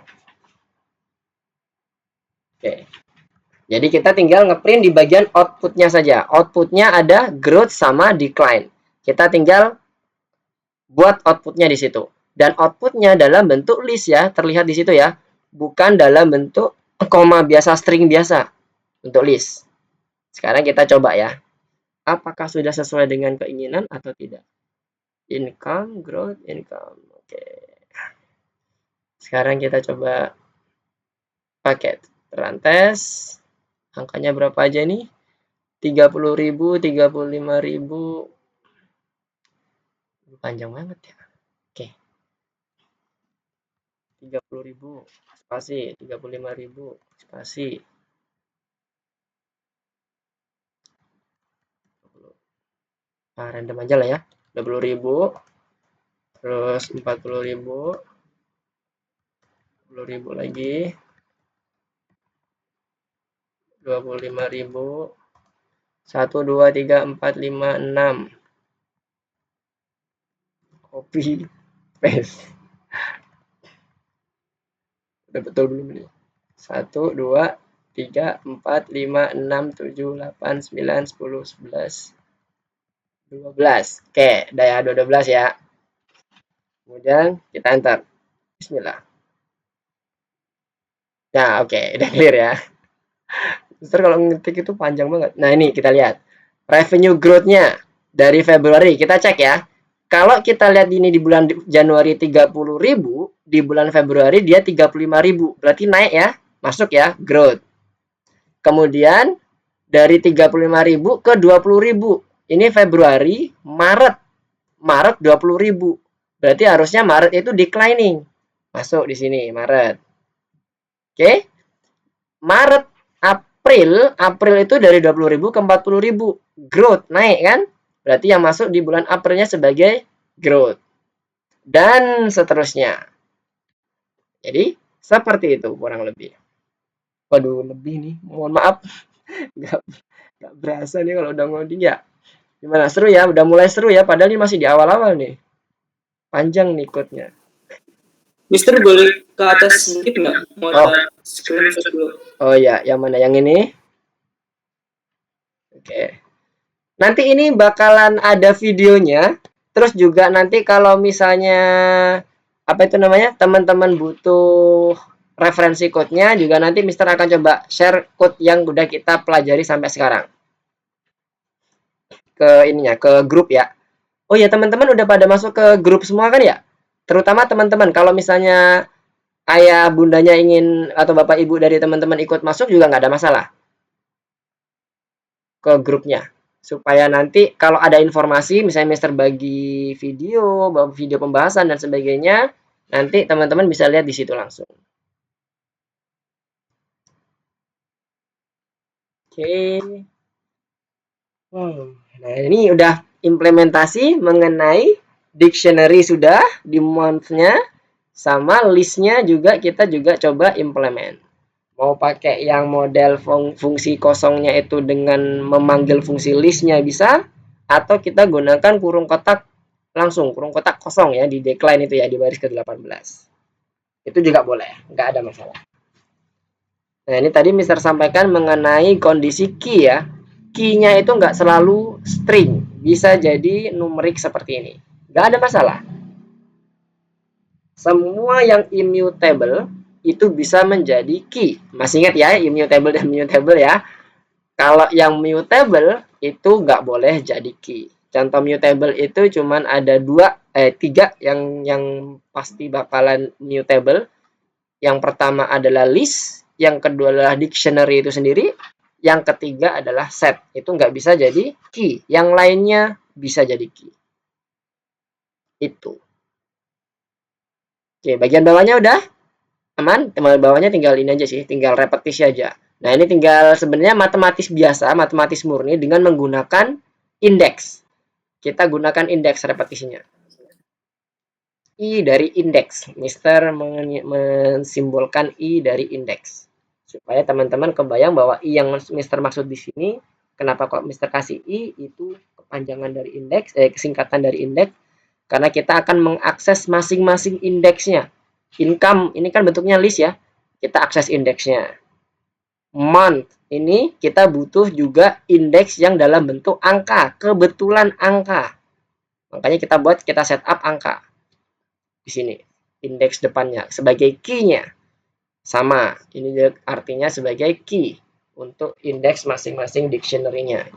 Oke. Jadi kita tinggal ngeprint di bagian outputnya saja. Outputnya ada growth sama decline. Kita tinggal buat outputnya di situ. Dan outputnya dalam bentuk list ya, terlihat di situ ya. Bukan dalam bentuk koma biasa, string biasa. Untuk list. Sekarang kita coba ya. Apakah sudah sesuai dengan keinginan atau tidak? Income, growth, income. Oke. Sekarang kita coba paket run test. Angkanya berapa aja nih? 30.000, 35.000. Panjang banget ya. Oke. 30.000 spasi, 35.000 spasi. Random aja lah ya. 20.000. Terus 40.000. 10.000 lagi. 25.000. 1, 2, 3, 4, 5, 6. Copy paste. Udah betul belum ini? 1, 2, 3, 4, 5, 6, 7, 8, 9, 10, 11, 12. Oke, udah ya 12 ya. Kemudian kita enter. Bismillah. Nah, oke, udah clear ya. Mister kalau ngetik itu panjang banget. Nah, ini kita lihat. Revenue growth-nya dari Februari. Kita cek ya. Kalau kita lihat ini di bulan Januari 30.000, di bulan Februari dia 35.000. Berarti naik ya. Masuk ya, growth. Kemudian dari 35.000 ke 20.000. Ini Februari, Maret 20.000. Berarti harusnya Maret itu declining. Masuk di sini, Maret. Oke. Maret, April itu dari 20.000 ke 40.000. Growth, naik kan? Berarti yang masuk di bulan Aprilnya sebagai growth. Dan seterusnya. Jadi, seperti itu kurang lebih. Waduh, lebih nih. Mohon maaf. Nggak berasa nih kalau udah ngoding ya. Gimana? Seru ya? Udah mulai seru ya? Padahal ini masih di awal-awal nih. Panjang nih code-nya. Mister boleh ke atas sedikit nggak? Mau screenshot dulu. Oh ya, yang mana? Yang ini? Oke. Nanti ini bakalan ada videonya. Terus juga nanti kalau misalnya apa itu namanya? Teman-teman butuh referensi code-nya juga nanti Mister akan coba share code yang udah kita pelajari sampai sekarang. Ke ininya, ke grup ya. Oh ya, teman-teman udah pada masuk ke grup semua kan ya? Terutama teman-teman kalau misalnya ayah bundanya ingin atau bapak ibu dari teman-teman ikut masuk juga nggak ada masalah ke grupnya, supaya nanti kalau ada informasi misalnya Mister bagi video pembahasan dan sebagainya, nanti teman-teman bisa lihat di situ langsung. Oke. Nah ini udah implementasi mengenai dictionary sudah di month-nya, sama list-nya juga kita juga coba implement. Mau pakai yang model fungsi kosongnya itu dengan memanggil fungsi list-nya bisa, atau kita gunakan kurung kotak langsung, kurung kotak kosong ya di decline itu ya di baris ke-18. Itu juga boleh, nggak ada masalah. Nah ini tadi Mister sampaikan mengenai kondisi key ya. Key-nya itu nggak selalu string, bisa jadi numerik seperti ini. Nggak ada masalah. Semua yang immutable itu bisa menjadi key. Masih ingat ya, immutable dan mutable ya. Kalau yang mutable itu nggak boleh jadi key. Contoh mutable itu cuman ada tiga yang pasti bakalan mutable. Yang pertama adalah list, yang kedua adalah dictionary itu sendiri, yang ketiga adalah set. Itu nggak bisa jadi key. Yang lainnya bisa jadi key. Itu. Oke, bagian bawahnya udah aman. Bawahnya tinggal ini aja sih, tinggal repetisi aja. Nah, ini tinggal sebenarnya matematis biasa, matematis murni dengan menggunakan indeks. Kita gunakan indeks repetisinya. I dari indeks. Mister mensimbolkan I dari indeks. Supaya teman-teman kebayang bahwa I yang Mister maksud di sini, kenapa kok Mister kasih I, itu kepanjangan dari indeks, kesingkatan dari indeks, karena kita akan mengakses masing-masing indeksnya. Income, ini kan bentuknya list ya, kita akses indeksnya. Month, ini kita butuh juga indeks yang dalam bentuk angka, kebetulan angka. Makanya kita setup angka. Di sini, indeks depannya, sebagai key-nya. Sama, ini artinya sebagai key untuk indeks masing-masing dictionary-nya.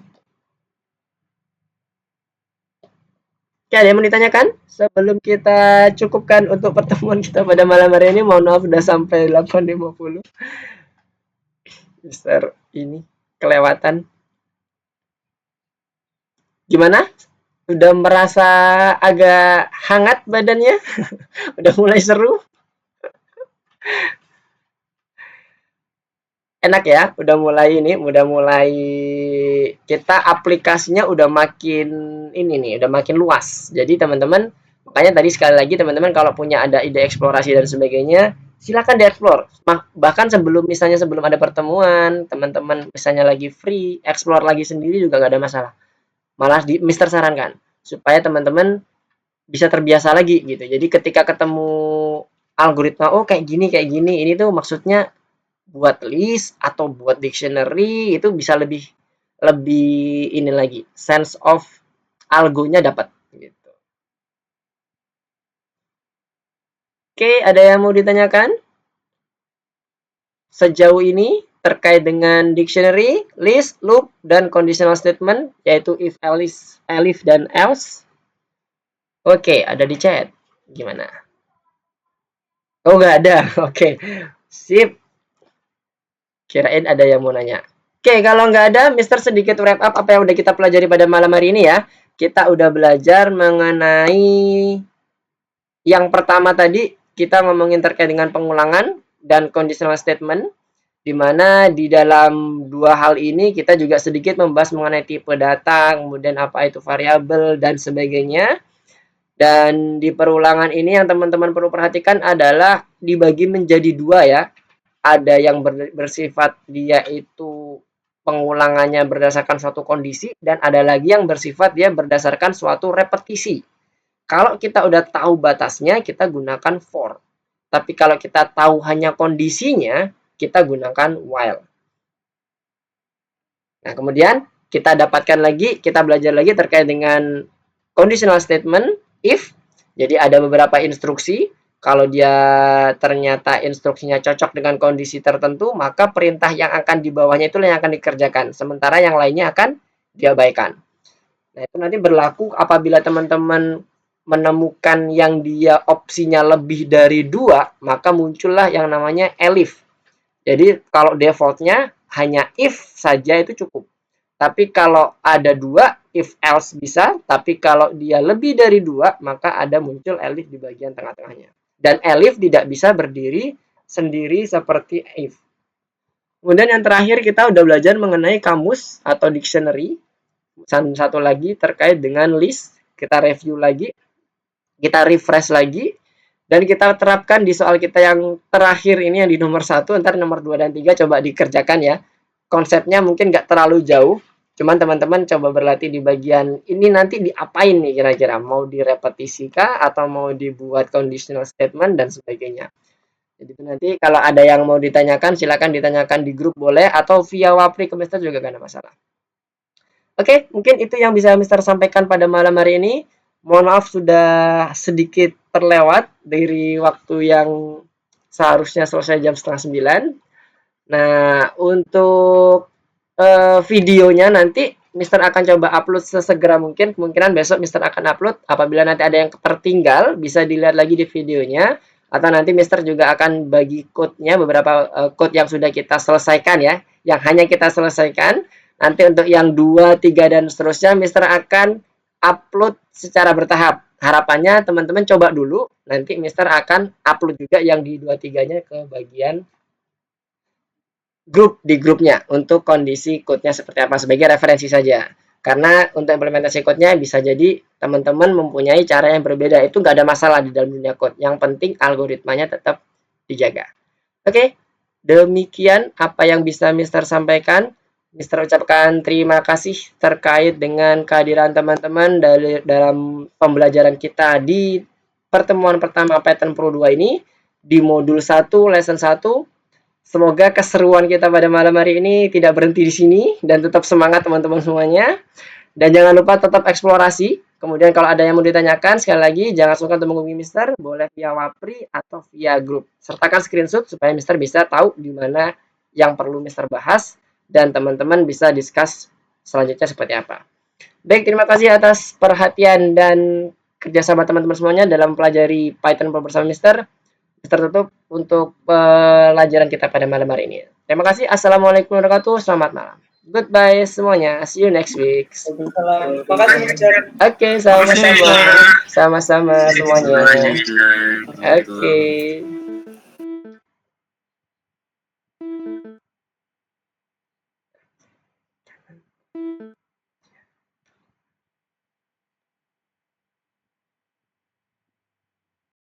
Oke, ada yang mau ditanyakan? Sebelum kita cukupkan untuk pertemuan kita pada malam hari ini, mohon maaf sudah sampai 8.50. Mister ini kelewatan. Gimana? Udah merasa agak hangat badannya? Udah mulai seru? Enak ya, udah mulai kita aplikasinya udah makin ini nih, udah makin luas. Jadi teman-teman, makanya tadi sekali lagi teman-teman kalau punya ada ide eksplorasi dan sebagainya, silakan dieksplor. Bahkan sebelum ada pertemuan, teman-teman misalnya lagi free, explore lagi sendiri juga gak ada masalah. Malah Mister sarankan supaya teman-teman bisa terbiasa lagi gitu. Jadi ketika ketemu algoritma, oh kayak gini, ini tuh maksudnya buat list atau buat dictionary itu bisa lebih ini lagi, sense of algonya dapat gitu. Oke, ada yang mau ditanyakan sejauh ini terkait dengan dictionary, list, loop, dan conditional statement, yaitu if, elif, dan else? Oke, ada di chat. Gimana? Oh, nggak ada. Oke, sip. Kirain ada yang mau nanya. Oke, kalau nggak ada, Mister sedikit wrap up apa yang udah kita pelajari pada malam hari ini ya. Kita udah belajar mengenai yang pertama tadi, kita ngomongin terkait dengan pengulangan dan conditional statement. Dimana di dalam dua hal ini kita juga sedikit membahas mengenai tipe data, kemudian apa itu variabel dan sebagainya. Dan di perulangan ini yang teman-teman perlu perhatikan adalah dibagi menjadi dua ya. Ada yang bersifat dia itu pengulangannya berdasarkan suatu kondisi, dan ada lagi yang bersifat dia berdasarkan suatu repetisi. Kalau kita udah tahu batasnya, kita gunakan for. Tapi kalau kita tahu hanya kondisinya, kita gunakan while. Nah, kemudian kita dapatkan lagi, kita belajar lagi terkait dengan conditional statement if. Jadi ada beberapa instruksi. Kalau dia ternyata instruksinya cocok dengan kondisi tertentu, maka perintah yang akan di bawahnya itulah yang akan dikerjakan. Sementara yang lainnya akan diabaikan. Nah, itu nanti berlaku apabila teman-teman menemukan yang dia opsinya lebih dari 2, maka muncullah yang namanya elif. Jadi kalau defaultnya hanya if saja itu cukup. Tapi kalau ada 2, if else bisa. Tapi kalau dia lebih dari 2, maka ada muncul elif di bagian tengah-tengahnya. Dan elif tidak bisa berdiri sendiri seperti if. Kemudian yang terakhir kita udah belajar mengenai kamus atau dictionary. Satu lagi terkait dengan list. Kita review lagi. Kita refresh lagi. Dan kita terapkan di soal kita yang terakhir ini yang di nomor 1, ntar nomor 2 dan 3 coba dikerjakan ya. Konsepnya mungkin nggak terlalu jauh, cuman teman-teman coba berlatih di bagian ini nanti diapain nih kira-kira. Mau direpetisi kah atau mau dibuat conditional statement dan sebagainya. Jadi nanti kalau ada yang mau ditanyakan silakan ditanyakan di grup boleh atau via Wapri ke Mister juga gak ada masalah. Oke, mungkin itu yang bisa Mister sampaikan pada malam hari ini. Mohon maaf sudah sedikit terlewat dari waktu yang seharusnya selesai jam 8:30. Nah, untuk videonya nanti Mister akan coba upload sesegera mungkin. Kemungkinan besok Mister akan upload. Apabila nanti ada yang tertinggal, bisa dilihat lagi di videonya. Atau nanti Mister juga akan bagi code-nya, beberapa code yang sudah kita selesaikan ya. Yang hanya kita selesaikan. Nanti untuk yang 2, 3, dan seterusnya, Mister akan upload secara bertahap. Harapannya teman-teman coba dulu, nanti Mister akan upload juga yang di 2, 3-nya ke bagian grup di grupnya untuk kondisi code-nya seperti apa sebagai referensi saja. Karena untuk implementasi code-nya bisa jadi teman-teman mempunyai cara yang berbeda. Itu nggak ada masalah di dalam dunia code. Yang penting algoritmanya tetap dijaga. Oke, demikian apa yang bisa Mister sampaikan. Mister ucapkan terima kasih terkait dengan kehadiran teman-teman dalam pembelajaran kita di pertemuan pertama Python Pro 2 ini di modul 1 lesson 1. Semoga keseruan kita pada malam hari ini tidak berhenti di sini dan tetap semangat teman-teman semuanya. Dan jangan lupa tetap eksplorasi. Kemudian kalau ada yang mau ditanyakan, sekali lagi jangan sungkan untuk menghubungi Mister, boleh via Wapri atau via grup. Sertakan screenshot supaya Mister bisa tahu di mana yang perlu Mister bahas dan teman-teman bisa discuss selanjutnya seperti apa. Baik, terima kasih atas perhatian dan kerjasama teman-teman semuanya dalam mempelajari Python Pro bersama Mister. Mister tutup untuk pelajaran kita pada malam hari ini. Terima kasih. Assalamualaikum warahmatullahi wabarakatuh. Selamat malam. Goodbye semuanya. See you next week. Waalaikumsalam. Terima kasih, Mister. Oke, sama-sama. Sama-sama semuanya. Waalaikumsalam. Oke.